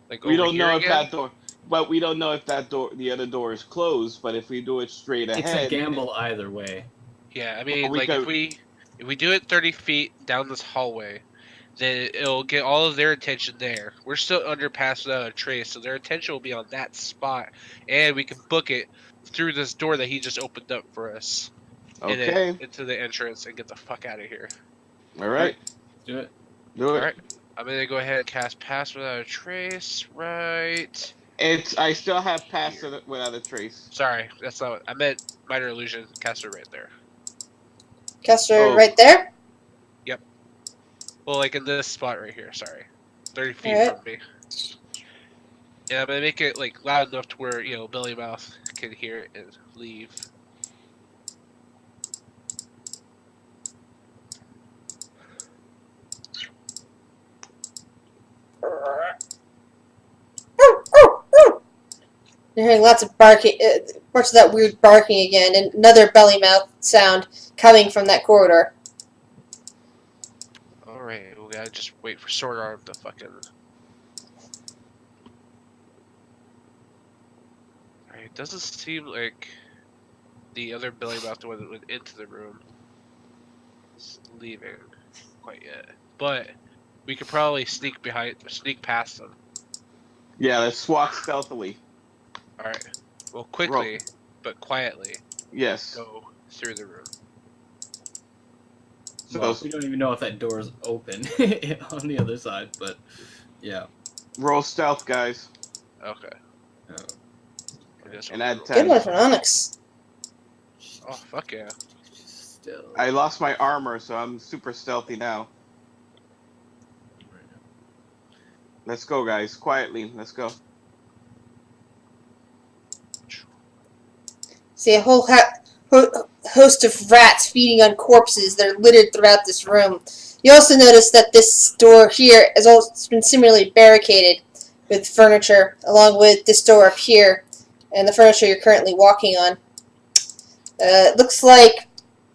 like, We over don't here know if again, that door, but we don't know if that door, the other door is closed. But if we do it straight It's ahead, a gamble either way. yeah, I mean, we like, could- if we do it 30 feet down this hallway, then it'll get all of their attention there. We're still underpass without a trace, so their attention will be on that spot, and we can book it through this door that he just opened up for us. And okay, then into the entrance and get the fuck out of here. all right, Do it. do it. Alright. I'm gonna go ahead and cast Pass Without a Trace, right? I still have passed it without a trace. Sorry, that's not what I meant. Minor Illusion, cast it right there. Caster Oh. right there. Well, like in this spot right here, sorry. 30 feet Alright. from me. Yeah, I'm gonna make it like loud enough to where, Billy Mouth can hear it and leave. You're hearing lots of barking, parts of that weird barking again, and another belly mouth sound coming from that corridor. Alright, we gotta just wait for Sword Arm to fucking. Alright, it doesn't seem like the other Billy Mouth, the one that went into the room, is leaving quite yet. But we could probably sneak past them. Yeah, let's walk stealthily. Alright. Well, quickly, but quietly, Yes. go through the room. So Well, we don't even know if that door is open on the other side, but yeah. roll stealth, guys, Okay. Oh, I guess and we'll add go. 10. Good one from Onyx. Oh, fuck yeah. still. I lost my armor, so I'm super stealthy now. Let's go, guys. Quietly. Let's go. See a whole host of rats feeding on corpses that are littered throughout this room. You also notice that this door here has also been similarly barricaded with furniture, along with this door up here, and the furniture you're currently walking on. It looks like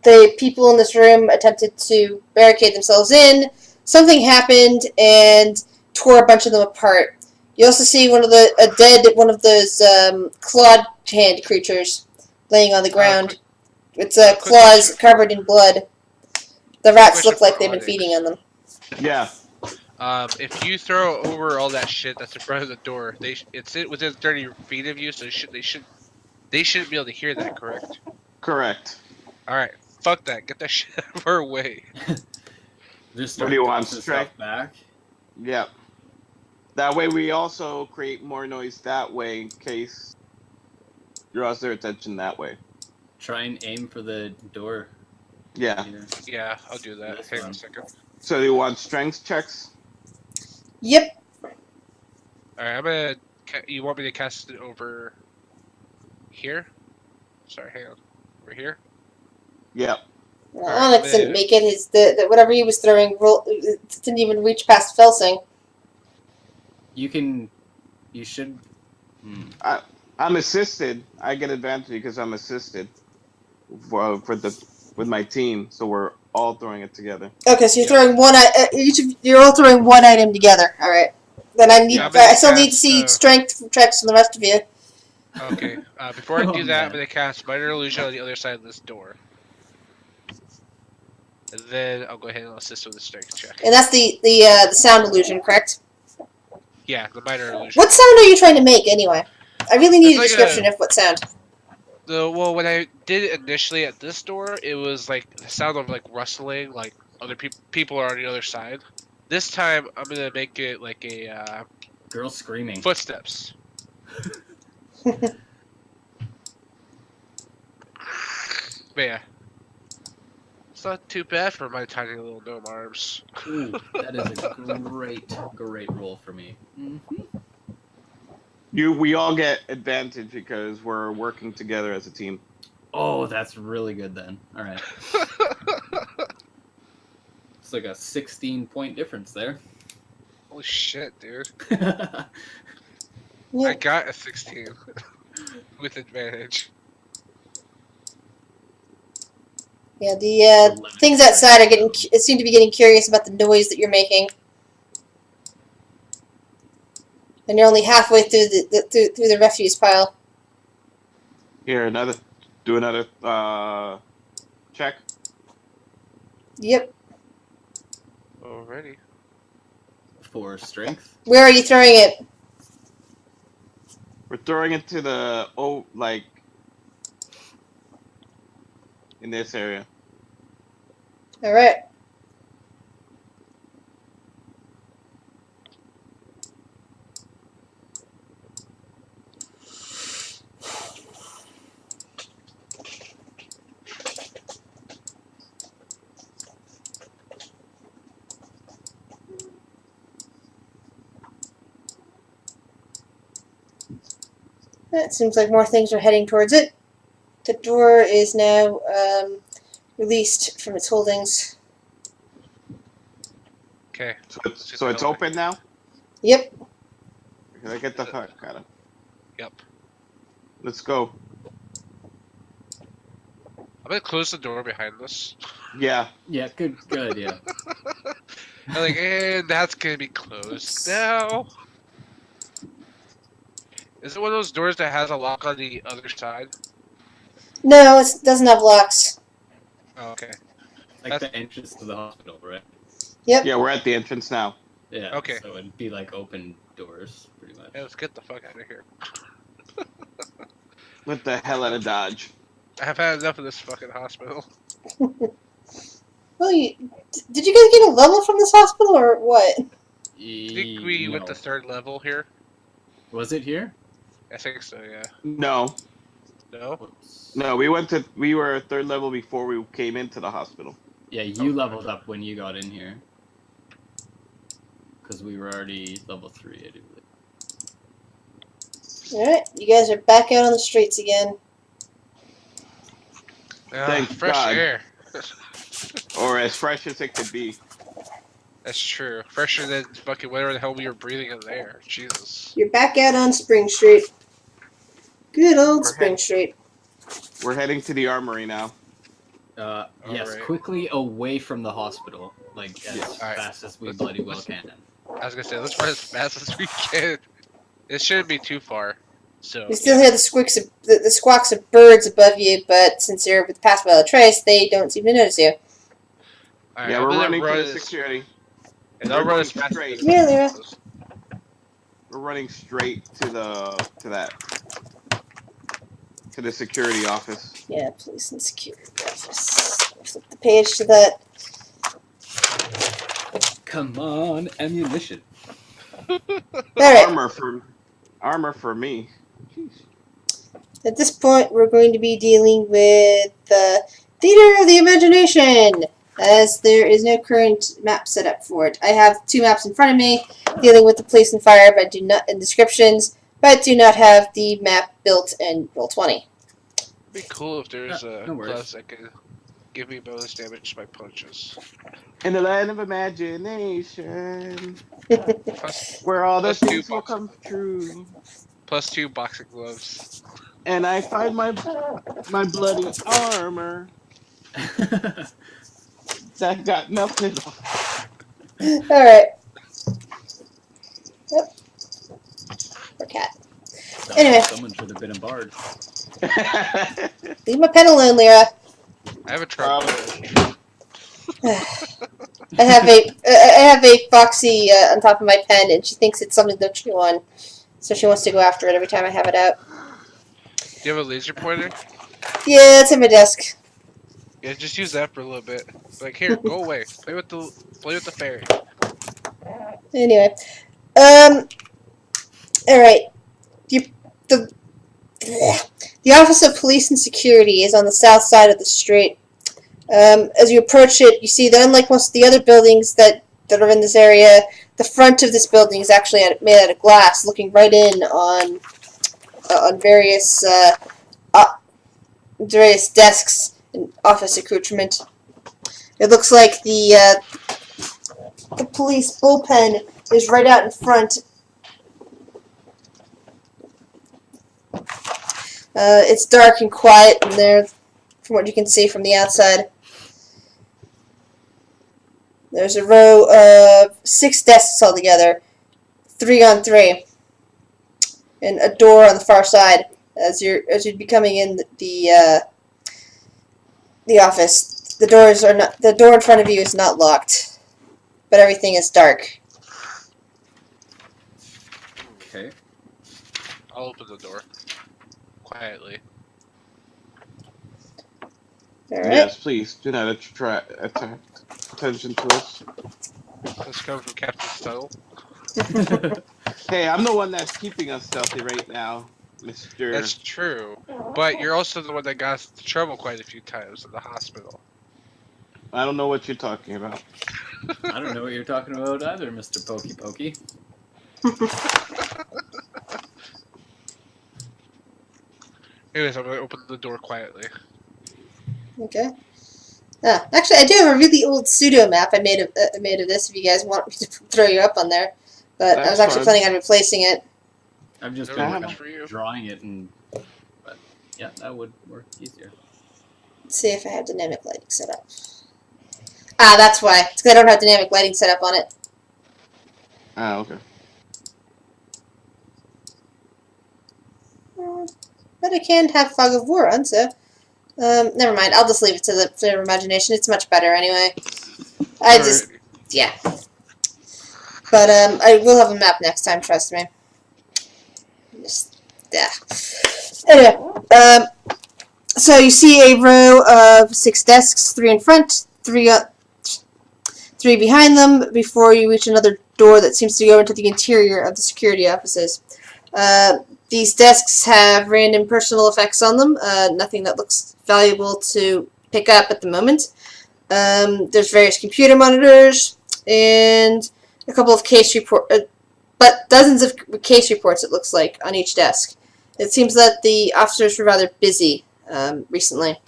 the people in this room attempted to barricade themselves in. Something happened and tore a bunch of them apart. You also see one of those clawed hand creatures laying on the ground. Its quick claws question. covered in blood. The rats Question look like for they've been Onyx. feeding on them. Yeah. If you throw over all that shit that's in front of the door, it's within 30 feet of you, so they shouldn't be able to hear that, correct? Correct. All right, fuck that. Get that shit out of our way. Just What start do you want, tossing strike? stuff back. Yep. That way we also create more noise that way in case draws their attention that way. Try and aim for the door. Yeah. Here. Yeah, I'll do that. This Hang on one. a second. So you want strength checks? Yep. All right, I'm gonna. You want me to cast it over here? Sorry, hang on. Over here. Yep. Well, Onyx didn't man. make it. The whatever he was throwing didn't even reach past Felsing. You should. I'm assisted. I get advantage because I'm assisted with my team, so we're all throwing it together. Okay, so you're Yeah. throwing you're all throwing one item together. All right. Then I Yeah, I'm gonna still need to cast, see strength checks from the rest of you. Okay. Before I Oh, do that, I'm man. gonna cast minor illusion on the other side of this door. And then I'll go ahead and assist with the strength check. And that's the sound illusion, correct? Yeah, the minor illusion. What sound are you trying to make anyway? I really need It's a like description of what sound. Well, when I did it initially at this door, it was like the sound of like rustling, like other people are on the other side. This time, I'm gonna make it like a Girl screaming. footsteps. But yeah, it's not too bad for my tiny little gnome arms. Ooh, that is a great roll for me. We all get advantage because we're working together as a team. Oh, that's really good then. All right. It's like a 16-point difference there. Holy shit, dude! Yeah. I got a 16 with advantage. Yeah, the things outside are seem to be getting curious about the noise that you're making. And you're only halfway through through the refuse pile. Here, do another check. Yep. Already. For strength. Where are you throwing it? We're throwing it to the in this area. All right. It seems like more things are heading towards it. The door is now released from its holdings. Okay. So it's open now? Yep. Can I get the fuck out of? Yep. Let's go. I'm gonna close the door behind us. Yeah. Yeah, good idea. I'm like, and that's gonna be closed now. Is it one of those doors that has a lock on the other side? No, it doesn't have locks. Oh, okay. Like the entrance to the hospital, right? Yep. Yeah, we're at the entrance now. Yeah. Okay. So it'd be like open doors, pretty much. Hey, let's get the fuck out of here. What the hell out of Dodge? I have had enough of this fucking hospital. Well, did you guys get a level from this hospital or what? I think we went to third level here. Was it here? I think so, yeah. No. No? Whoops. No, we were third level before we came into the hospital. Yeah, you leveled up when you got in here. Because we were already level 3, I do believe. Alright, you guys are back out on the streets again. Thank Fresh God. air. Or as fresh as it could be. That's true. Fresher than fucking whatever the hell we were breathing in there. Jesus. You're back out on Spring Street. Good old We're Spring Street. We're heading to the armory now. Yes, Alright. quickly away from the hospital, like as Alright. fast as we bloody well can. I was gonna say, let's run as fast as we can. It shouldn't be too far. So, You still hear the squawks of birds above you, but since you're passed by the trace, they don't seem to notice you. Alright, Yeah, I'm we're gonna running run to the as- security. And I'll We're run going as fast straight. as Yeah, Lyra. We're running straight to the security office. Yeah, police and security office. Flip the page to that. Come on, ammunition. Alright, Armor for me. Jeez. at this point, we're going to be dealing with the Theater of the Imagination, as there is no current map set up for it. I have 2 maps in front of me, dealing with the police and fire, but do not in descriptions, but do not have the map built in Roll20. It'd be cool if there's a No worries. class that could give me bonus damage to my punches. In the land of imagination, Plus, where all the Plus two things will boxing. come true. plus 2 boxing gloves. And I find my bloody armor that got melted off. Alright. Yep. Anyway. Someone should have been a bard. Leave my pen alone, Lyra. I have a trumpet. I have a Foxy on top of my pen, and she thinks it's something to chew on, so she wants to go after it every time I have it out. Do you have a laser pointer? Yeah, it's in my desk. Yeah, just use that for a little bit. Like, here, go away. Play with the fairy. Anyway, all right. The Office of Police and Security is on the south side of the street. As you approach it, you see that unlike most of the other buildings that are in this area, the front of this building is actually made out of glass, looking right in on various desks and office accoutrement. It looks like the police bullpen is right out in front. It's dark and quiet in there, from what you can see from the outside. There's a row of 6 desks altogether, 3 on 3, and a door on the far side as you'd be coming in the office. The door in front of you is not locked, but everything is dark. Okay. I'll open the door. Quietly. Alright. Yes, please do not attract attention to us. This comes from Captain Stuttle. Hey, I'm the one that's keeping us stealthy right now, Mr. That's true. But you're also the one that got us into trouble quite a few times at the hospital. I don't know what you're talking about. I don't know what you're talking about either, Mr. Pokey Pokey. Anyways, I'm going to open the door quietly. Okay. Actually, I do have a really old pseudo map I made of this. If you guys want me to throw you up on there, but I was That's actually fine. planning on replacing it. I've just Never been mind for you. drawing it, but yeah, that would work easier. Let's see if I have dynamic lighting set up. Ah, that's why. It's because I don't have dynamic lighting set up on it. Ah, okay. But I can have Fog of War on, so never mind. I'll just leave it to the imagination. It's much better anyway. Yeah. But I will have a map next time. Trust me. Yeah. Anyway, so you see a row of 6 desks, 3 in front, 3 behind them, before you reach another door that seems to go into the interior of the security offices. These desks have random personal effects on them, nothing that looks valuable to pick up at the moment. There's various computer monitors, and a couple of but dozens of case reports, it looks like, on each desk. It seems that the officers were rather busy recently.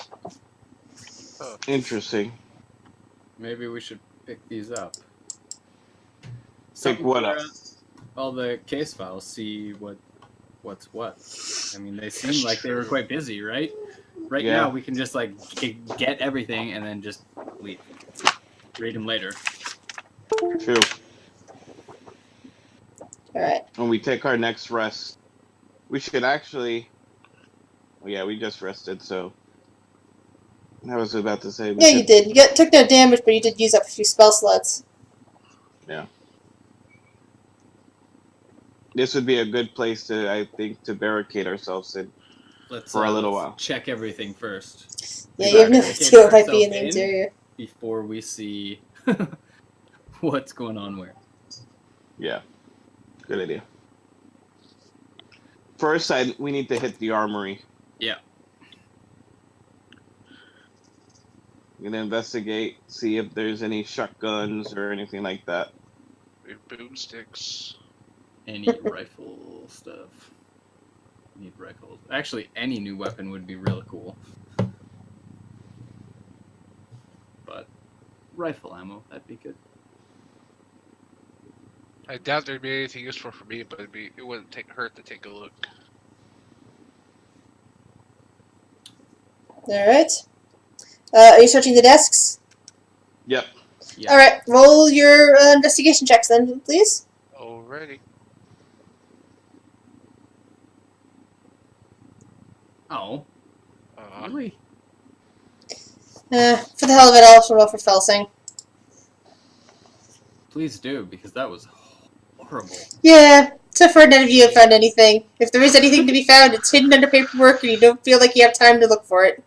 Interesting. Maybe we should pick these up. Pick what up? All the case files, see what's what. I mean, they seem That's like they were true. quite busy, right? Right Yeah. now, we can just like get everything and then just leave. Read them later. True. Alright. When we take our next rest, we should actually. Oh yeah, we just rested, so. I was about to say. Yeah, you did. You took no damage, but you did use up a few spell slots. This would be a good place to, I think, to barricade ourselves in Let's for a little let's while. check everything first. Yeah, you have no Barricade idea what might be in ourselves the in. interior. Before we see what's going on where. Yeah. Good idea. First, we need to hit the armory. Yeah. We're gonna investigate, see if there's any shotguns or anything like that. Boomsticks. Any rifle stuff. Need rifles. Actually, any new weapon would be real cool. But rifle ammo, that'd be good. I doubt there'd be anything useful for me, but it wouldn't hurt to take a look. Alright. Are you searching the desks? Yep. Yeah. Alright, roll your investigation checks then, please. Alrighty. Oh, really? For the hell of it, I'll also roll for Felsing. Please do, because that was horrible. Yeah, so far none of you have found anything. If there is anything to be found, it's hidden under paperwork and you don't feel like you have time to look for it.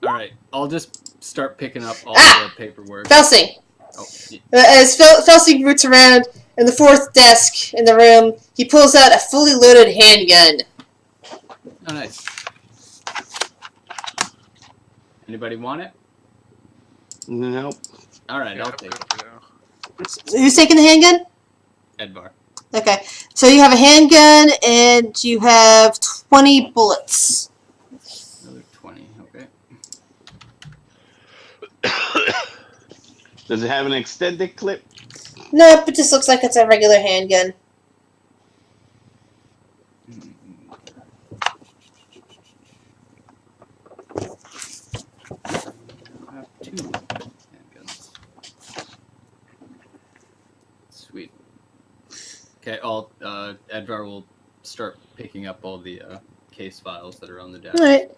Alright, I'll just start picking up all Ah! the paperwork. Felsing! Oh, As Felsing roots around in the fourth desk in the room, he pulls out a fully loaded handgun. oh, nice. Anybody want it? Nope. Alright, Yeah, I'll I'm take good it. for now. So who's taking the handgun? Edvar. Okay, so you have a handgun and you have 20 bullets. Another 20, okay. Does it have an extended clip? Nope, it just looks like it's a regular handgun. I have 2 handguns. Sweet. Okay, Edvar will start picking up all the case files that are on the desk. Alright.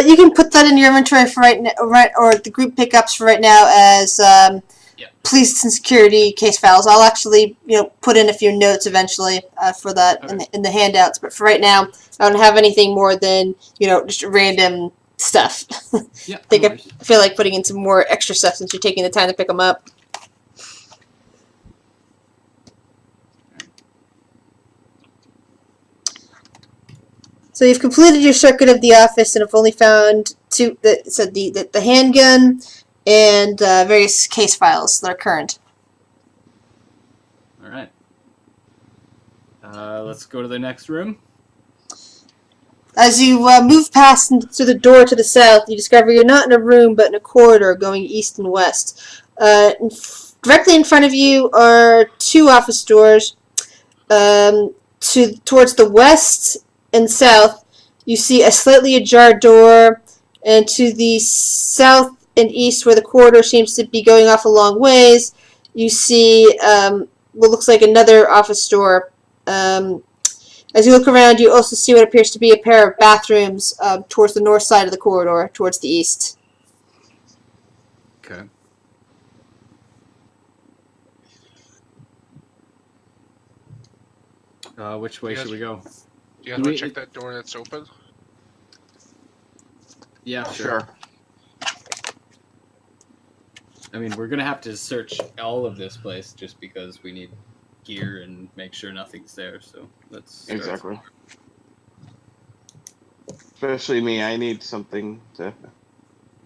You can put that in your inventory for right now, or the group pickups for right now as police and security case files. I'll actually, put in a few notes eventually for that in the handouts. But for right now, I don't have anything more than just random stuff. Yeah, I think no I worries. feel like putting in some more extra stuff since you're taking the time to pick them up. So you've completed your circuit of the office and have only found the handgun and various case files that are current. All right. Let's go to the next room. As you move past to the door to the south, you discover you're not in a room but in a corridor going east and west. Directly in front of you are 2 office doors. Towards the west and south, you see a slightly ajar door, and to the south and east, where the corridor seems to be going off a long ways, you see what looks like another office door. As you look around, you also see what appears to be a pair of bathrooms towards the north side of the corridor, towards the east. Okay. Which way should we go? Do you guys want to check that door that's open? Yeah, sure. Sure. I mean, we're gonna have to search all of this place just because we need gear and make sure nothing's there. So let's start. Exactly. Especially me, I need something to.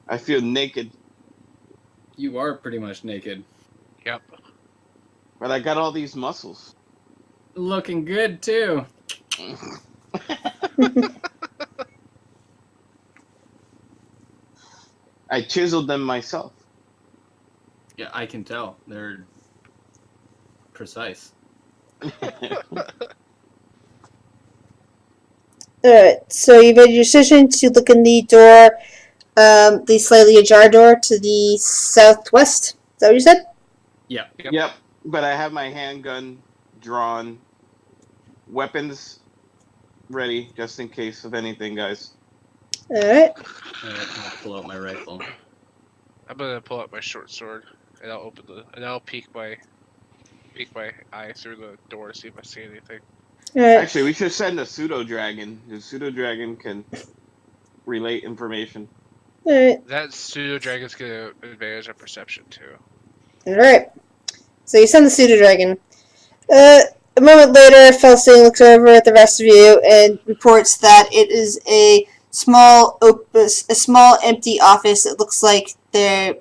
I feel naked, You are pretty much naked. Yep. but I got all these muscles. Looking good too. I chiseled them myself. Yeah, I can tell. They're precise. Alright, so you've made your decision to look in the door, the slightly ajar door to the southwest. Is that what you said? Yeah. Yep, but I have my handgun drawn, weapons ready just in case of anything, guys. Alright. I'll pull out my rifle. I'm gonna pull out my short sword and I'll peek my eye through the door to see if I see anything. Alright. Actually, we should send a pseudo dragon. The pseudo dragon can relate information. Alright. That pseudo dragon's gonna advantage of perception too. Alright. So you send the pseudo dragon. A moment later, Felsing looks over at the rest of you and reports that it is a small empty office. It looks like there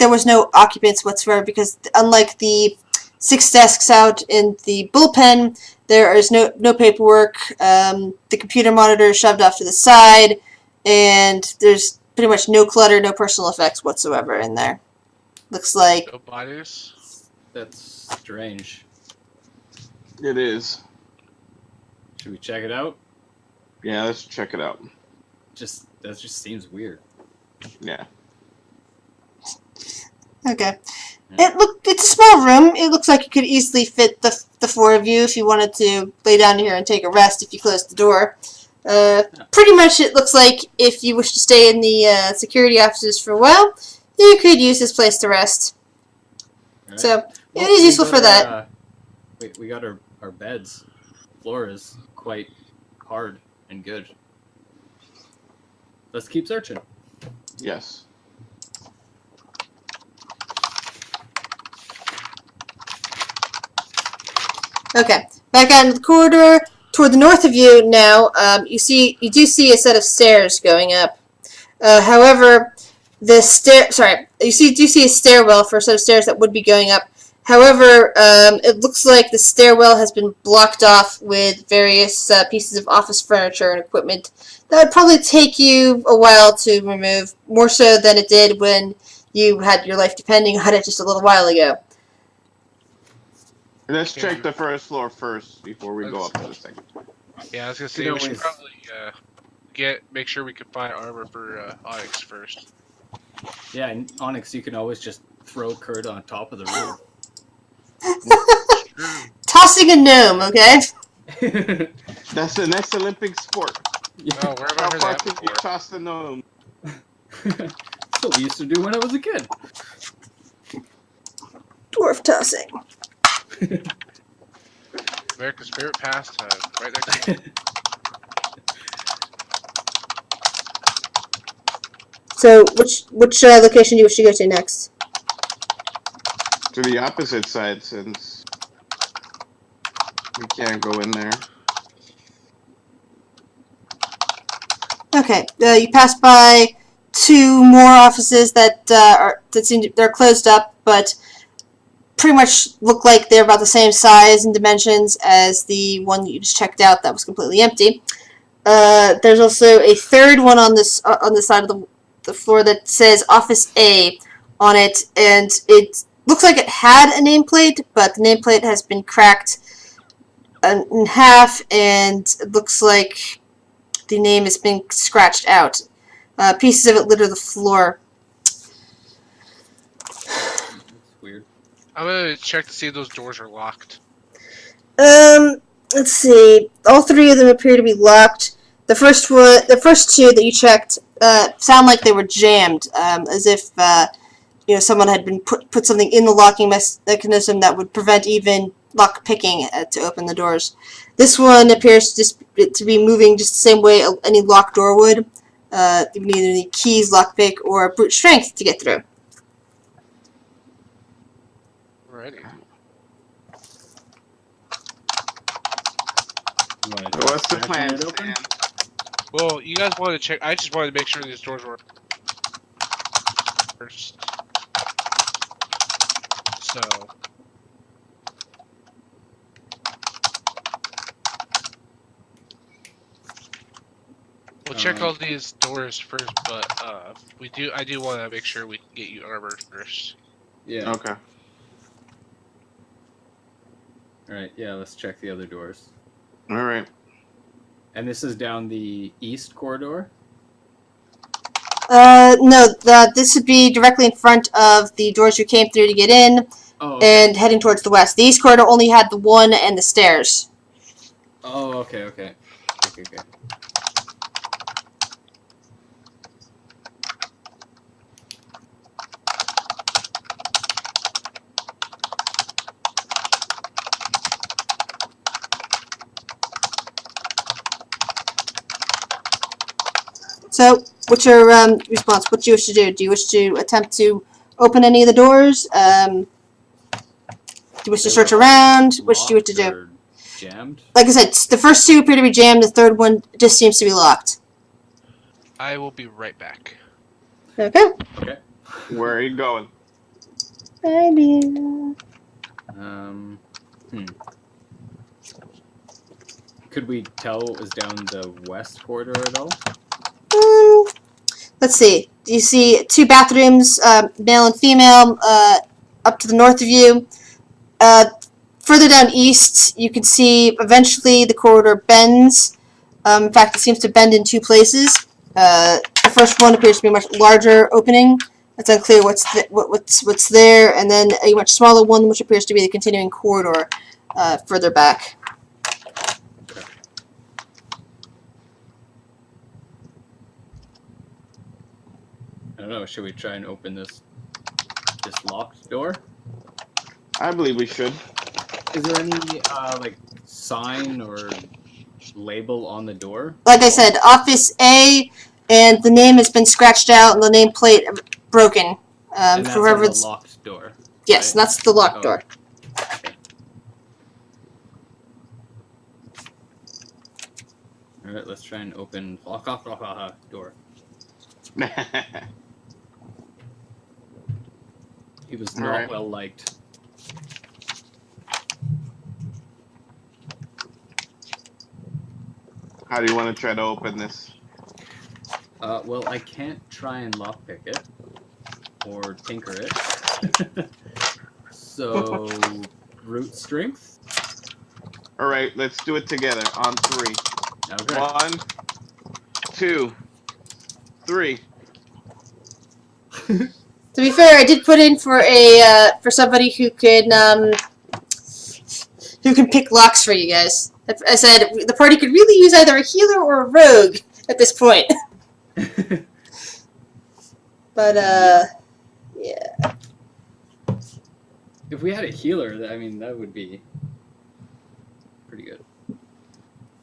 was no occupants whatsoever because unlike the 6 desks out in the bullpen, there is no paperwork. The computer monitor is shoved off to the side, and there's pretty much no clutter, no personal effects whatsoever in there. Looks like No bodies. That's strange. It is. Should we check it out? Yeah, let's check it out. That just seems weird. Yeah. Okay. It's a small room. It looks like it could easily fit the four of you if you wanted to lay down here and take a rest if you closed the door. Pretty much it looks like if you wish to stay in the security offices for a while, you could use this place to rest. Right. So, it is useful for that. We got our beds. The floor is quite hard and good. Let's keep searching. Yes. Okay, back out into the corridor. Toward the north of you now, you do see a set of stairs going up. However, you do see a stairwell for a set of stairs that would be going up. However, it looks like the stairwell has been blocked off with various pieces of office furniture and equipment. That would probably take you a while to remove, more so than it did when you had your life depending on it just a little while ago. Let's check the first floor first before we go up to the second. Yeah, I was gonna say we should probably make sure we can find armor for Onyx first. Yeah, and Onyx, you can always just throw Kurt on top of the roof. Tossing a gnome, okay? That's the next Olympic sport. Oh, where have I How heard far that can you before? toss the gnome? That's what we used to do when I was a kid. Dwarf tossing. America's favorite pastime, right next to So, which location do you wish to go to next? To the opposite side, since we can't go in there. Okay, you pass by two more offices that they're closed up, but pretty much look like they're about the same size and dimensions as the one that you just checked out that was completely empty. There's also a third one on the side of the floor that says Office A on it, and it looks like it had a nameplate, but the nameplate has been cracked in half, and it looks like the name has been scratched out. Pieces of it litter the floor. That's weird. I'm gonna check to see if those doors are locked. Let's see. All three of them appear to be locked. The first two that you checked sound like they were jammed, as if someone had been put something in the locking mechanism that would prevent even lock picking to open the doors. This one appears to be moving just the same way any locked door would. You would either need keys, lockpick, or brute strength to get through. Alrighty. What's the plan, Stan? Well, you guys wanted to check. I just wanted to make sure these doors were first. So. We'll check all these doors first, but I do want to make sure we can get you armor first. Yeah. Okay. Alright, yeah, let's check the other doors. All right. And this is down the east corridor? No, this would be directly in front of the doors you came through to get in, and heading towards the west. The east corridor only had the one and the stairs. Oh, okay. So, what's your response? What do you wish to do? Do you wish to attempt to open any of the doors? Do you wish to search around? What do you wish to do? Jammed? Like I said, the first two appear to be jammed. The third one just seems to be locked. I will be right back. Okay. Okay. Where are you going? Could we tell what was down the west corridor at all? Let's see. You see two bathrooms, male and female, up to the north of you. Further down east, you can see eventually the corridor bends. In fact, it seems to bend in two places. The first one appears to be a much larger opening, It's unclear what's there, and then a much smaller one, which appears to be the continuing corridor further back. I don't know. Should we try and open this locked door? I believe we should. Is there any like sign or label on the door? Like I said, Office A, and the name has been scratched out and the nameplate broken. And that's For on whoever the it's... locked door. Yes, right? and that's the locked Oh. door. All right, let's try and open door. He was not Alright. well liked. How do you want to try to open this? Well, I can't try and lockpick it or tinker it. So, root strength. All right, let's do it together on 3. Okay. 1, 2, 3. To be fair, I did put in for a for somebody who can pick locks for you guys. I said the party could really use either a healer or a rogue at this point. But yeah. If we had a healer, I mean, that would be pretty good.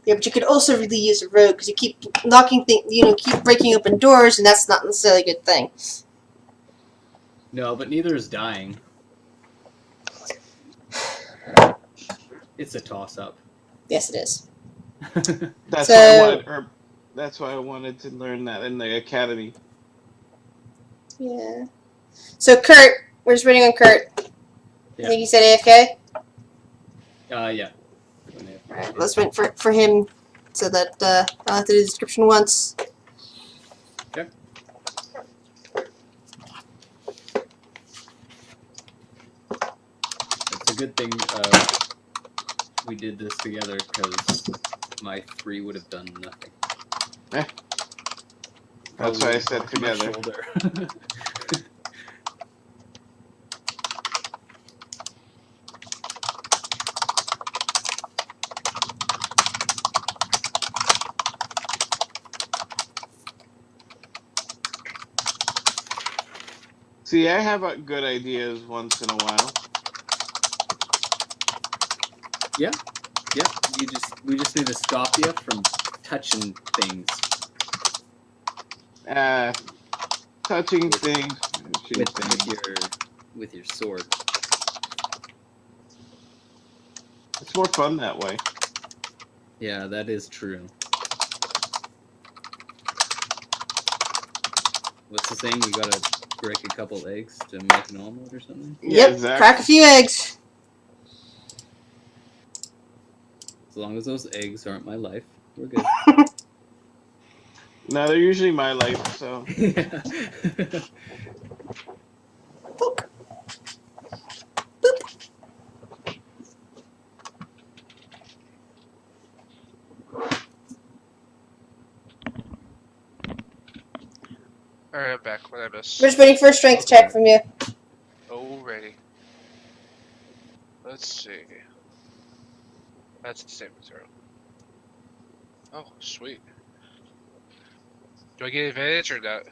Yeah, but you could also really use a rogue because you keep knocking things, keep breaking open doors, and that's not necessarily a good thing. No, but neither is dying. It's a toss-up. Yes, it is. That's So- why I wanted. That's why I wanted to learn that in the academy. Yeah. So Kurt, we're just waiting on Kurt. Yeah. I think he said AFK. Yeah. Alright, let's wait for him so that I'll have to do the description once. Okay. It's a good thing we did this together because my 3 would have done nothing. That's why I said Probably my together. shoulder. See, I have good ideas once in a while. Yeah, we just need to stop you from touching things Touching things. with your sword. It's more fun that way. Yeah, that is true. What's the saying? You gotta break a couple eggs to make an omelet or something? Yeah, Yep, exactly. crack a few eggs. As long as those eggs aren't my life, we're good. No, they're usually my life, so. Yeah. Boop. Boop. Alright, I'm back. What I missed? We're just waiting for a strength check from you. Alrighty. Let's see. That's the same material. Oh, sweet. Do I get advantage or not?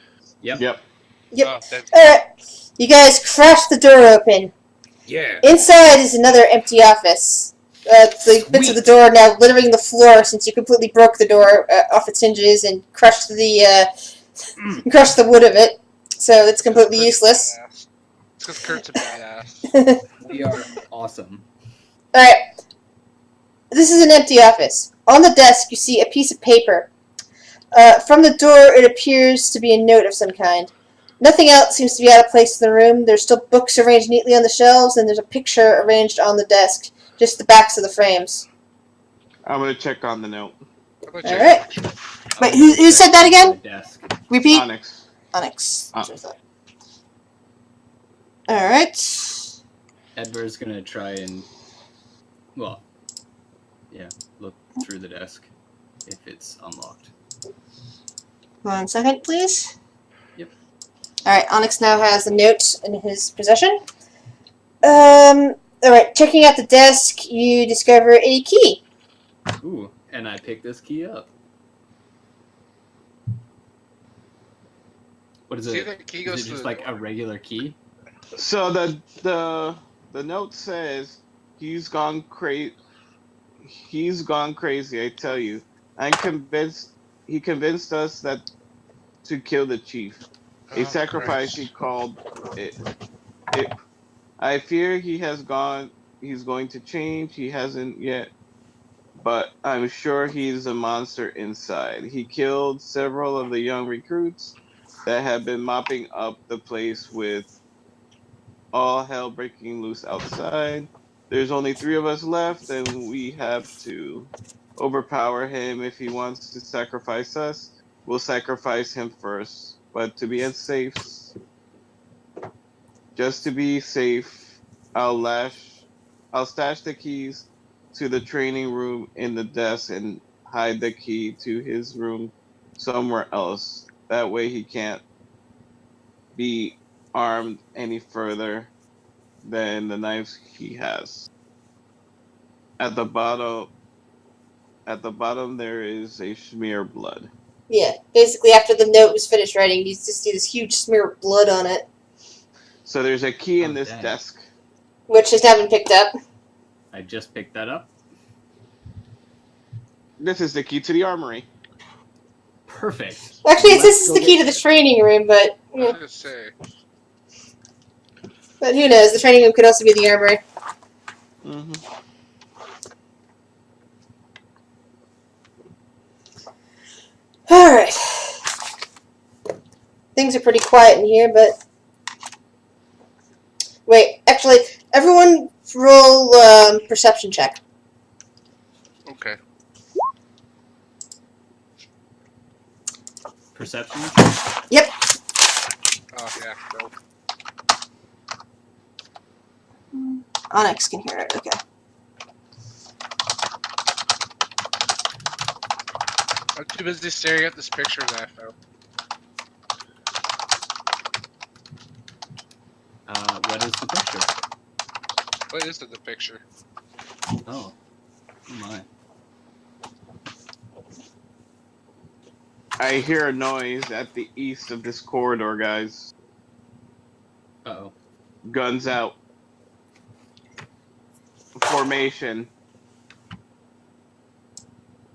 Yep. Yep. Yep. Oh, then, Alright, you guys crash the door open. Yeah. Inside is another empty office. The bits of the door are now littering the floor since you completely broke the door off its hinges and crushed the wood of it. So it's completely useless. It's because Kurt's a badass. We are awesome. Alright. This is an empty office. On the desk, you see a piece of paper. From the door, it appears to be a note of some kind. Nothing else seems to be out of place in the room. There's still books arranged neatly on the shelves, and there's a picture arranged on the desk. Just the backs of the frames. I'm gonna check on the note. I'm gonna check Alright. the picture. Wait, who said that again? The desk. Repeat? Onyx. Onyx. Ah. That's what I thought. Alright. Edvard's gonna try and, well, yeah, look through the desk if it's unlocked. 1 second, please. Yep. Alright, Onyx now has a note in his possession. Alright, checking out the desk, you discover a key. Ooh, and I pick this key up. What is See, it? the key Is goes it to just the like a door. regular key? So the note says he's gone crazy. He's gone crazy. I tell you, I'm convinced. He convinced us that to kill the chief. A Oh, sacrifice he Christ. called it. It. I fear he has gone. He's going to change. He hasn't yet, but I'm sure he's a monster inside. He killed several of the young recruits that have been mopping up the place with all hell breaking loose outside. There's only three of us left, and we have to overpower him if he wants to sacrifice us. We'll sacrifice him first. But to be safe, just to be safe, I'll lash I'll stash the keys to the training room in the desk and hide the key to his room somewhere else. That way he can't be armed any further than the knives he has. At the bottom there is a smear of blood. Yeah, basically after the note was finished writing, you just see this huge smear of blood on it, So there's a key in Oh, this dang. desk. which has now been picked up. I just picked that up. This is the key to the armory. Perfect. Actually, it says Let's it's go the key to get the training room, but I was gonna say. who knows? The training room could also be the armory. hmm Alright. Things are pretty quiet in here, but... Wait, actually, everyone roll perception check. Okay. Perception. Oh, yeah. No. Onyx can hear it, okay. I'm too busy staring at this picture that I found. What is the picture? What is in the picture? Oh, my. I hear a noise at the east of this corridor, guys. Uh-oh. Guns out. Formation.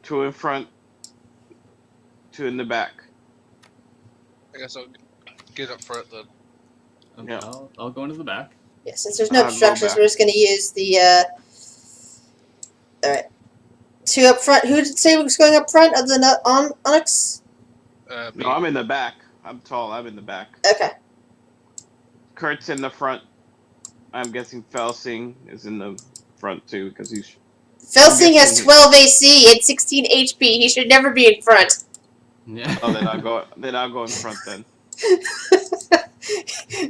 Two in front, two in the back. I guess I'll get up front then. Okay, Yeah. I'll go into the back. Yeah, since there's no Go distractions, back. we're just going to use the, Alright. Two up front. Who did it say was going up front other than Onyx? Me. No, I'm in the back. I'm tall. I'm in the back. Okay. Kurt's in the front. I'm guessing Felsing is in the front too because he's. Felsing has guessing 12 AC and 16 HP. He should never be in front. Yeah. Oh, then I'll go. Then I'll go in front then.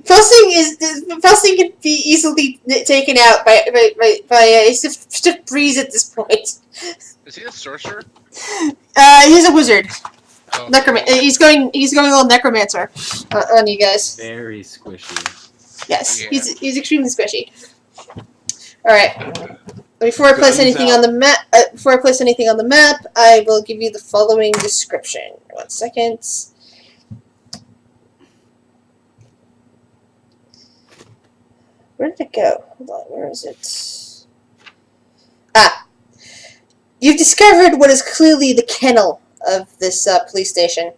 Felsing can be easily taken out by a stiff breeze at this point. Is he a sorcerer? He's a wizard. Oh, He's going a little necromancer on you guys. Very squishy. Yes, Yeah. he's extremely squishy. All right. Before I place Guns anything out. on the map, I will give you the following description. 1 second. Where did it go? Hold on, where is it? Ah. You've discovered what is clearly the kennel of this police station.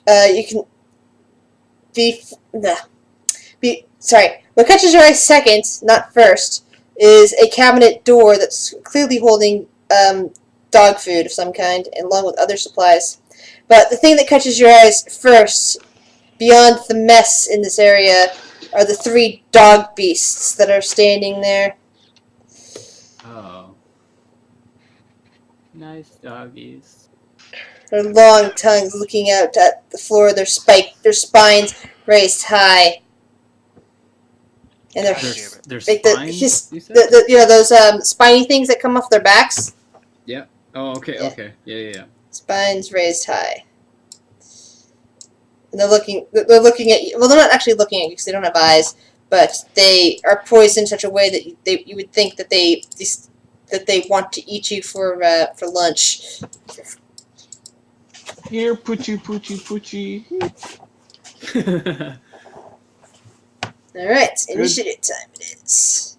You can sorry. What catches your eye second, not first, is a cabinet door that's clearly holding dog food of some kind, along with other supplies. But the thing that catches your eyes first, beyond the mess in this area, are the 3 dog beasts that are standing there. Oh. Nice doggies. Their long tongues looking out at the floor, their spines raised high. And God they're damn it. Their like spines, you said? those spiny things that come off their backs. Oh, okay, Yeah. okay. Yeah. Spines raised high. And they're looking at you. Well, they're not actually looking at you because they don't have eyes, but they are poised in such a way that you would think that they want to eat you for lunch. Here, Poochie, Poochie, Poochie. All right, Good. initiative time it is.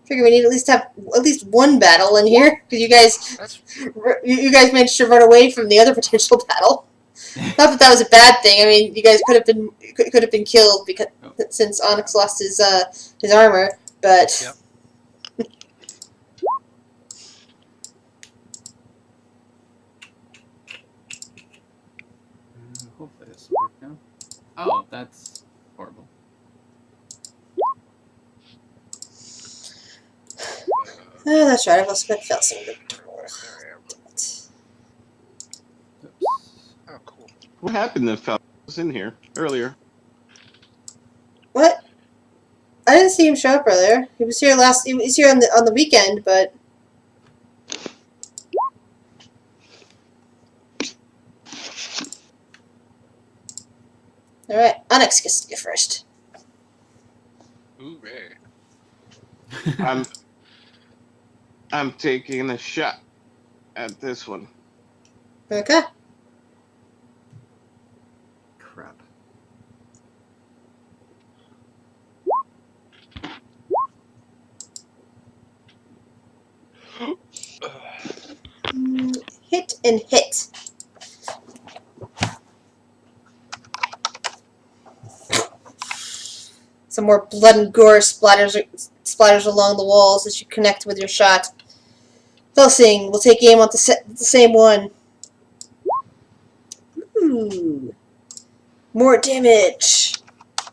Figure we need at least one battle in here because you guys managed to run away from the other potential battle. Not that was a bad thing. I mean, you guys could have been killed because since Onyx lost his armor, but. Yep. Hopefully this will work now. Oh, that's horrible. Oh, that's right. I will spend Felsen the door. There I am. Oops. Oh, cool. What happened to Fel? Was in here earlier. What? I didn't see him show up earlier. He was here He was here on the weekend, but. All right, Onyx gets to go first. Ooh, man. I'm taking a shot at this one. Okay. Crap. Hit and hit. Some more blood and gore splatters along the walls as you connect with your shot. Felsing will take aim on the same one. Ooh. More damage.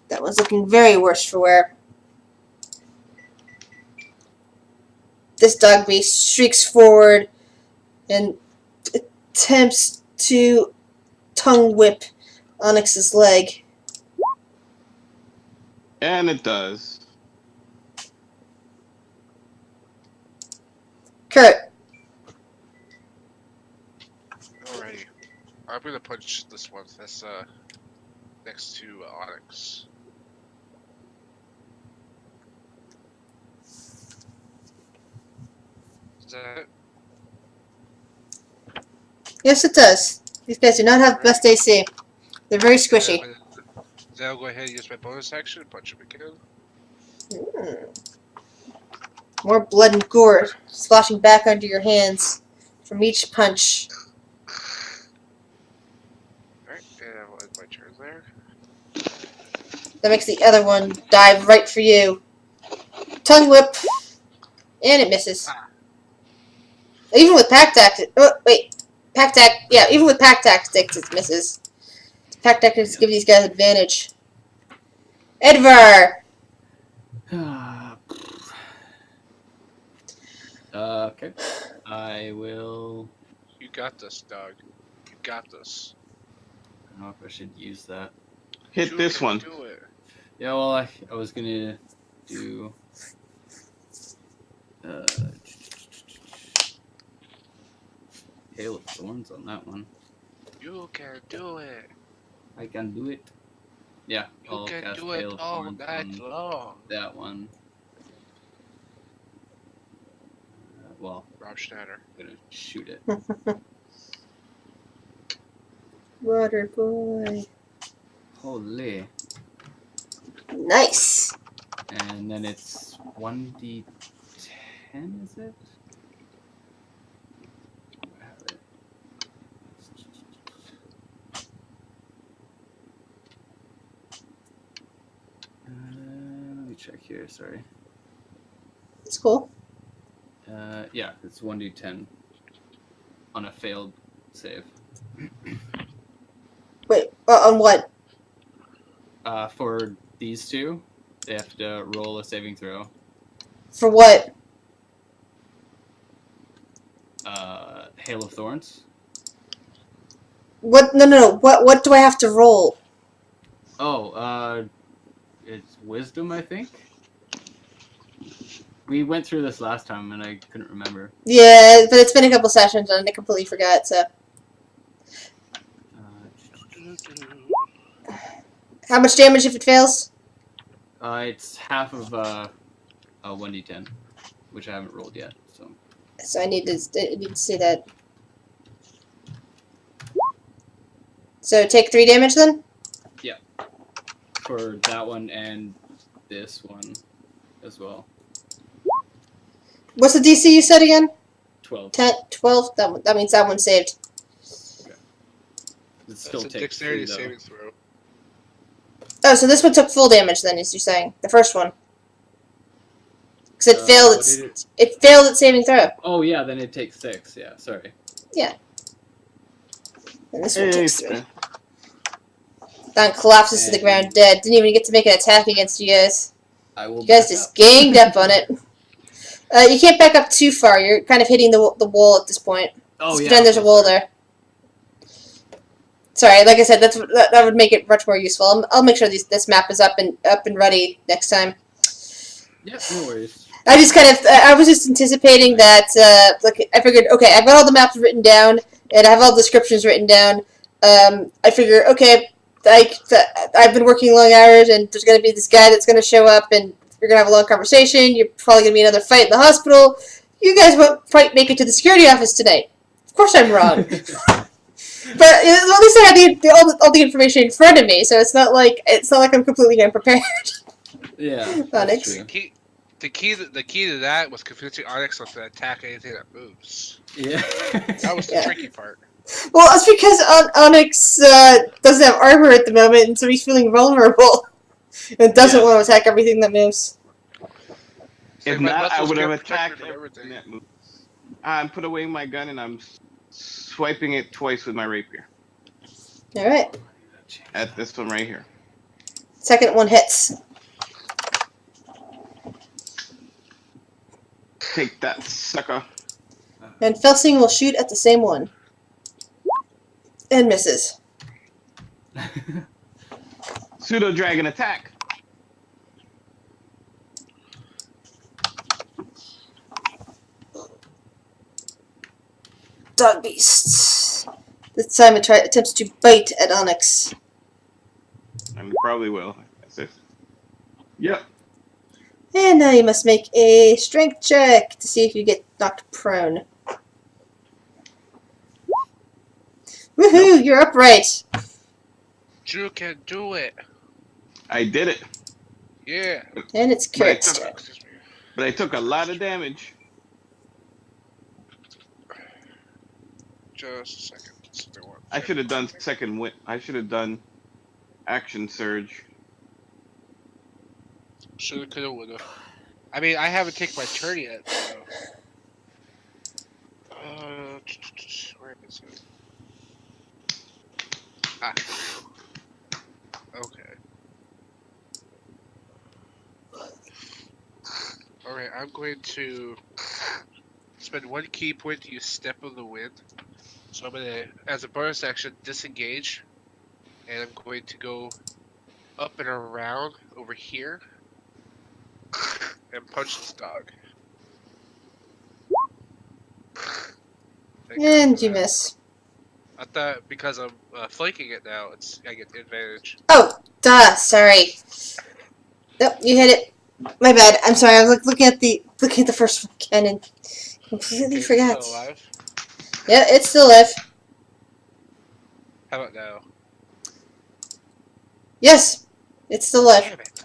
That one's looking very worse for wear. This dog beast shrieks forward and attempts to tongue whip Onyx's leg. And it does. Kurt. Alrighty. I'm gonna punch this one that's next to Onyx. Is that it? Yes, it does. These guys do not have best AC. They're very squishy. Then I'll go ahead and use my bonus action and punch him again. More blood and gore sloshing back onto your hands from each punch. Alright, and I will end my turn there. That makes the other one dive right for you. Tongue whip. And it misses. Even with pack tactics. Oh, wait. Pack tact. Yeah, even with pack tactics, it misses. Pack tactics give these guys advantage. Edvar! Okay. I will. You got this, dog. You got this. I don't know if I should use that. Hit You this can one. Do it. Yeah, well, I was gonna do. Hail of Thorns on that one. You can do it. I can do it. Yeah, You I'll can cast do Hail it of all Thorns night on long. that one. Well, Rob Schneider. I'm gonna shoot it. Water boy. Holy. Nice. And then it's 1d10, is it? I have it. Let me check here, sorry. It's cool. Yeah, it's 1d10 on a failed save. Wait, on what? For these two, they have to roll a saving throw. For what? Hail of Thorns. What? No. What do I have to roll? Oh, it's Wisdom, I think. We went through this last time, and I couldn't remember. Yeah, but it's been a couple sessions and I completely forgot, so. How much damage if it fails? It's half of a 1d10, which I haven't rolled yet. So I need to see that. So take 3 damage then? For that one and this one as well. What's the DC you said again? 12. 10, 12? That means that one's saved. It still That's a takes dexterity 3 though. saving throw. Oh, so this one took full damage then, as you're saying. The first one. Because it failed what its... did it- It failed its saving throw. Oh yeah, then it takes 6. Yeah, sorry. And this one takes 3. fair. Don collapses to the ground dead. Didn't even get to make an attack against you guys. I will. You guys back just up. ganged up on it. You can't back up too far. You're kind of hitting the wall at this point. Oh Just yeah. pretend there's a okay, wall sorry. there. Sorry, like I said, that would make it much more useful. I'll make sure this map is up and ready next time. Yeah, no worries. I was just anticipating that. Look, I figured, okay, I've got all the maps written down and I have all the descriptions written down. I figure, okay, I've been working long hours and there's going to be this guy that's going to show up and we're going to have a long conversation. You're probably going to be another fight in the hospital. You guys won't quite make it to the security office tonight. Of course I'm wrong. But at least I had all the information in front of me, so it's not like I'm completely unprepared. Yeah. Onyx. That's true. The key to that was confusing Onyx not to attack anything that moves. Yeah. That was the Yeah. tricky part. Well, it's because Onyx doesn't have armor at the moment, and so he's feeling vulnerable and doesn't Yeah. want to attack everything that moves. If My not, I muscles would have get protected attacked from everything everything. that moves. I'm put away my gun and I'm swiping it twice with my rapier. All right, At this one right here. second one hits. Take that, sucker. And Felsing will shoot at the same one. And misses. Pseudo dragon attack. Dog beasts. This time it attempts to bite at Onyx. And it probably will. That's it. Yep. And now you must make a strength check to see if you get knocked prone. Woohoo! You're upright. Drew can do it. I did it. Yeah. And it's Right. Kurt's turn. Excuse me. But I took a lot of damage. Just a second. Something went- I should have done second win. I should have done action surge. Shoulda, coulda, woulda. I mean, I haven't taken my turn yet. So. Where is it? Ah. Okay. Alright, I'm going to spend 1 key point to use Step of the Wind. So I'm going to, as a bonus action, disengage. And I'm going to go up and around over here. And punch this dog. And you miss. I thought because I'm flanking it now, I get the advantage. Oh, duh, sorry. Nope, you hit it. My bad. I'm sorry. I was looking at the first one again and completely Okay, forgot. still alive? Yeah, it's still alive. How about now? Yes, it's still alive. Damn it!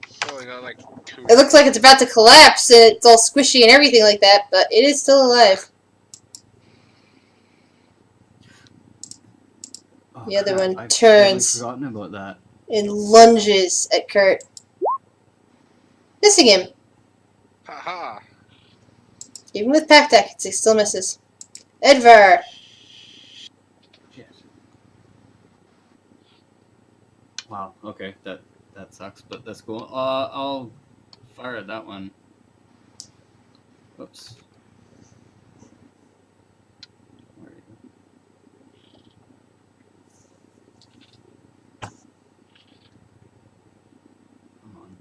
It's only got like 2. It looks like it's about to collapse and it's all squishy and everything like that, but it is still alive. Oh, The other crap, one I've turns. totally forgotten about that. And lunges at Kurt. Missing him. Haha! Even with pack tactics, he still misses. Edvar. Shit. Wow. Okay, that sucks, but that's cool. I'll fire at that one. Whoops. Where are you? Come on.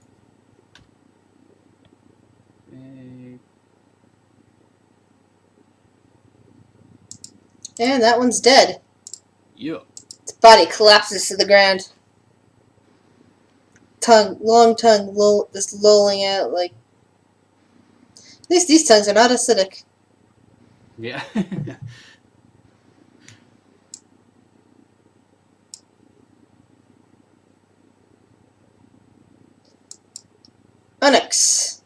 Big. And that one's dead. Yeah. Its body collapses to the ground. long tongue, just lolling out like. At least these tongues are not acidic. Yeah. Onyx.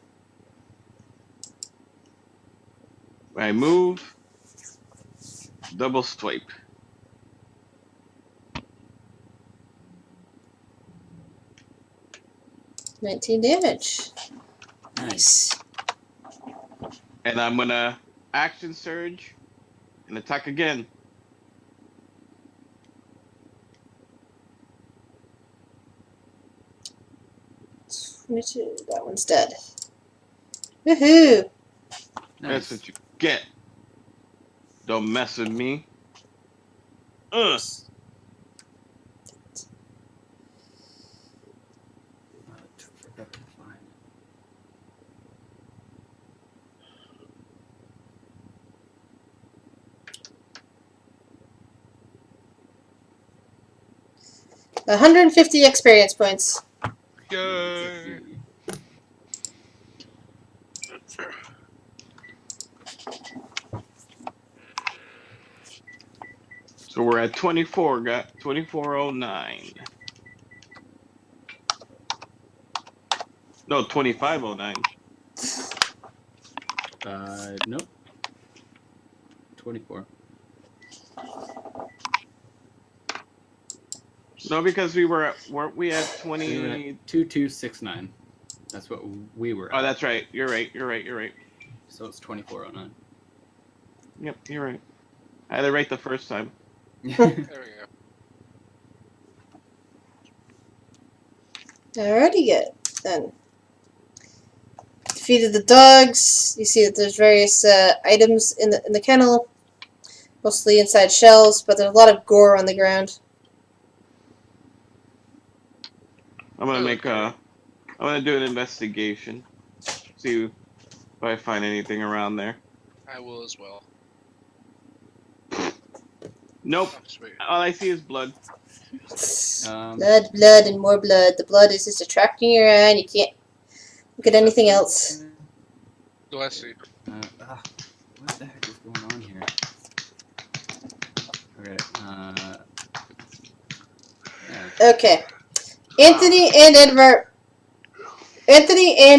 I move. Double swipe. 19 damage. Nice. And I'm gonna action surge and attack again. That one's dead. Woohoo! That's Nice. what you get. Don't mess with me. Ugh. Forgot to find. It. 150 experience points. Yay! So we're at 24. Got 2409. No, 2509. Nope. 24. No, because weren't we at We were 20? at 2269. That's what we were at. Oh, that's right. You're right. So it's 2409. Yep, you're right. I had it right the first time. There we go. Alrighty, good. Then. Defeated the dogs. You see that there's various items in the kennel. Mostly inside shells, but there's a lot of gore on the ground. I'm gonna do an investigation. See if I find anything around there. I will as well. Nope. Oh, sweet. All I see is blood. Blood, and more blood. The blood is just attracting your eye, and you can't look at anything else. Oh, I see. What the heck is going on here? Okay. Yeah. Okay. Anthony and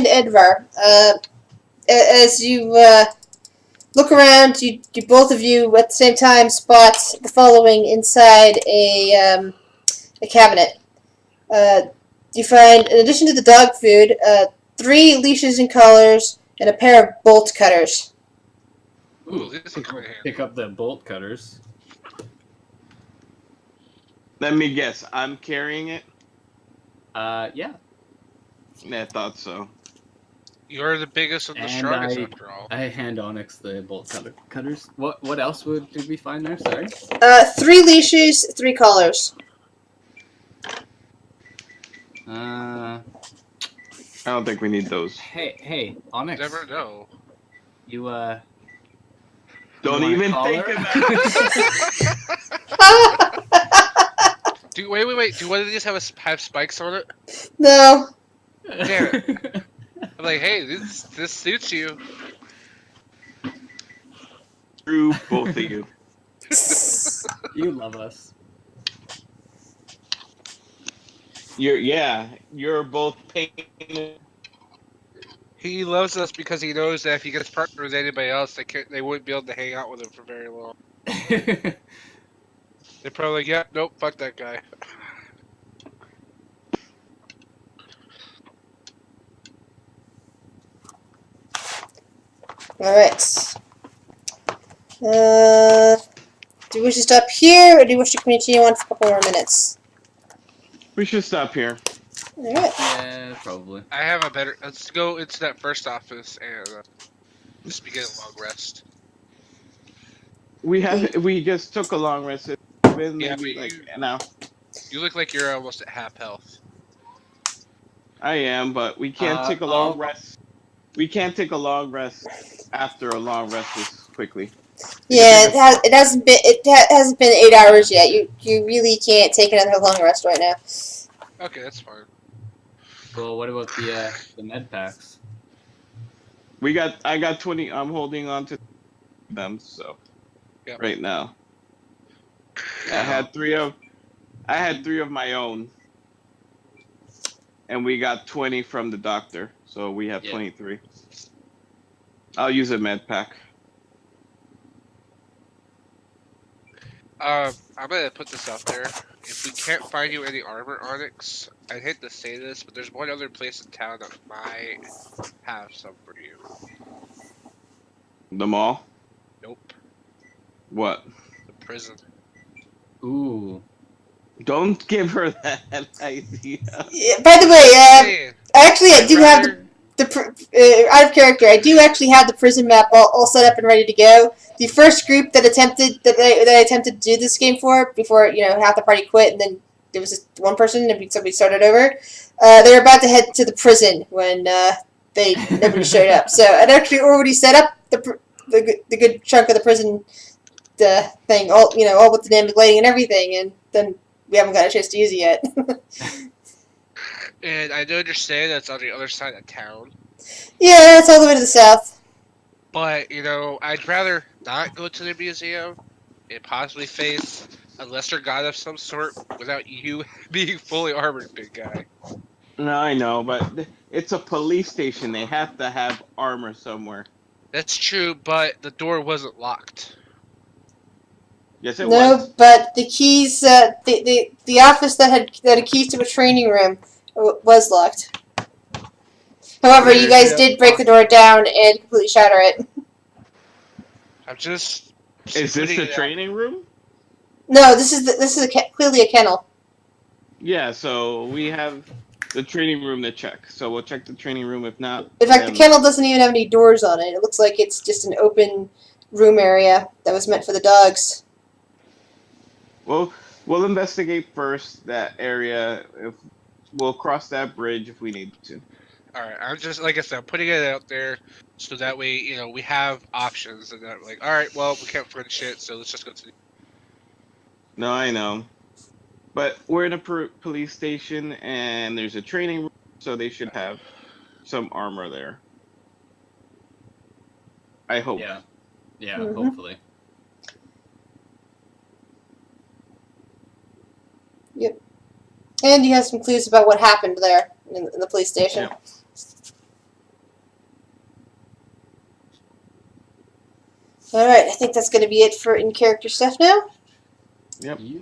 Edvar, as you look around, you both of you at the same time spot the following inside a cabinet. You find, in addition to the dog food, 3 leashes and collars and a pair of bolt cutters. Ooh, this is great. Pick up the bolt cutters. Let me guess. I'm carrying it. Yeah. Yeah, I thought so. You're the biggest and the And strongest after all. I hand Onyx the bolt cutters. What else did we find there? Sorry. 3 leashes, 3 collars. I don't think we need those. Hey, Onyx. Never know. You Don't you want a even collar? think about it. Wait. Do one of these have spikes on it? No. Damn it. I'm like, hey, this suits you. Screw both of you. You love us. You're both pain. He loves us because he knows that if he gets partnered with anybody else, they wouldn't be able to hang out with him for very long. They're probably like, yeah, nope, fuck that guy. Alright. Do you wish to stop here, or do you wish to continue on for a couple more minutes? We should stop here. Alright. Yeah, probably. I have a better. Let's go into that first office and just begin a long rest. We just took a long rest. It's been Yeah, maybe but like you- an hour. You look like you're almost at half health. I am, but we can't take a long I'll- rest. We can't take a long rest after a long rest this quickly. Yeah, it hasn't been 8 hours yet. You really can't take another long rest right now. Okay, that's fine. Well, what about the med packs? I got 20. I'm holding on to them. So Yep. right now, I Yeah. had three of my own, and we got 20 from the doctor. So we have Yeah. 23. I'll use a med pack. I'm gonna put this out there. If we can't find you any armor, Onyx, I'd hate to say this, but there's one other place in town that might have some for you. The mall. Nope, What? the prison. Oh. Ooh. Don't give her that idea. Yeah, by the way, Hey, actually, I I'd do have rather- out of character. I do actually have the prison map all set up and ready to go. The first group that I attempted to do this game for, before half the party quit, and then there was just one person, and somebody started over. They were about to head to the prison when nobody showed up. So I'd actually already set up the good chunk of the prison thing, all with the dynamic lighting and everything, and then we haven't got a chance to use it yet. And I do understand that's on the other side of town, Yeah, it's all the way to the south. but I'd rather not go to the museum and possibly face a lesser god of some sort without you being fully armored, big guy. No, I know, but it's a police station. They have to have armor somewhere. That's true, but the door wasn't locked. Yes, it No, was. but the keys, the office that had keys to a training room was locked. However, you guys did break the door down and completely shatter it. I'm just. Is this putting the it out. training room? No, this is clearly a kennel. Yeah, so we have the training room to check. So we'll check the training room. If not, In fact, the then kennel doesn't even have any doors on it. It looks like it's just an open room area that was meant for the dogs. we'll investigate first that area. If we'll cross that bridge if we need to. All right, I'm just like I said, I'm putting it out there so that way we have options and not like, all right, well we can't find shit, so let's just go to. No, I know, but we're in a police station and there's a training room, so they should have some armor there. I hope. Yeah. Yeah. Mhm. Hopefully. And you have some clues about what happened there in the police station. Yeah. Alright, I think that's going to be it for in-character stuff now. Yep. Yep.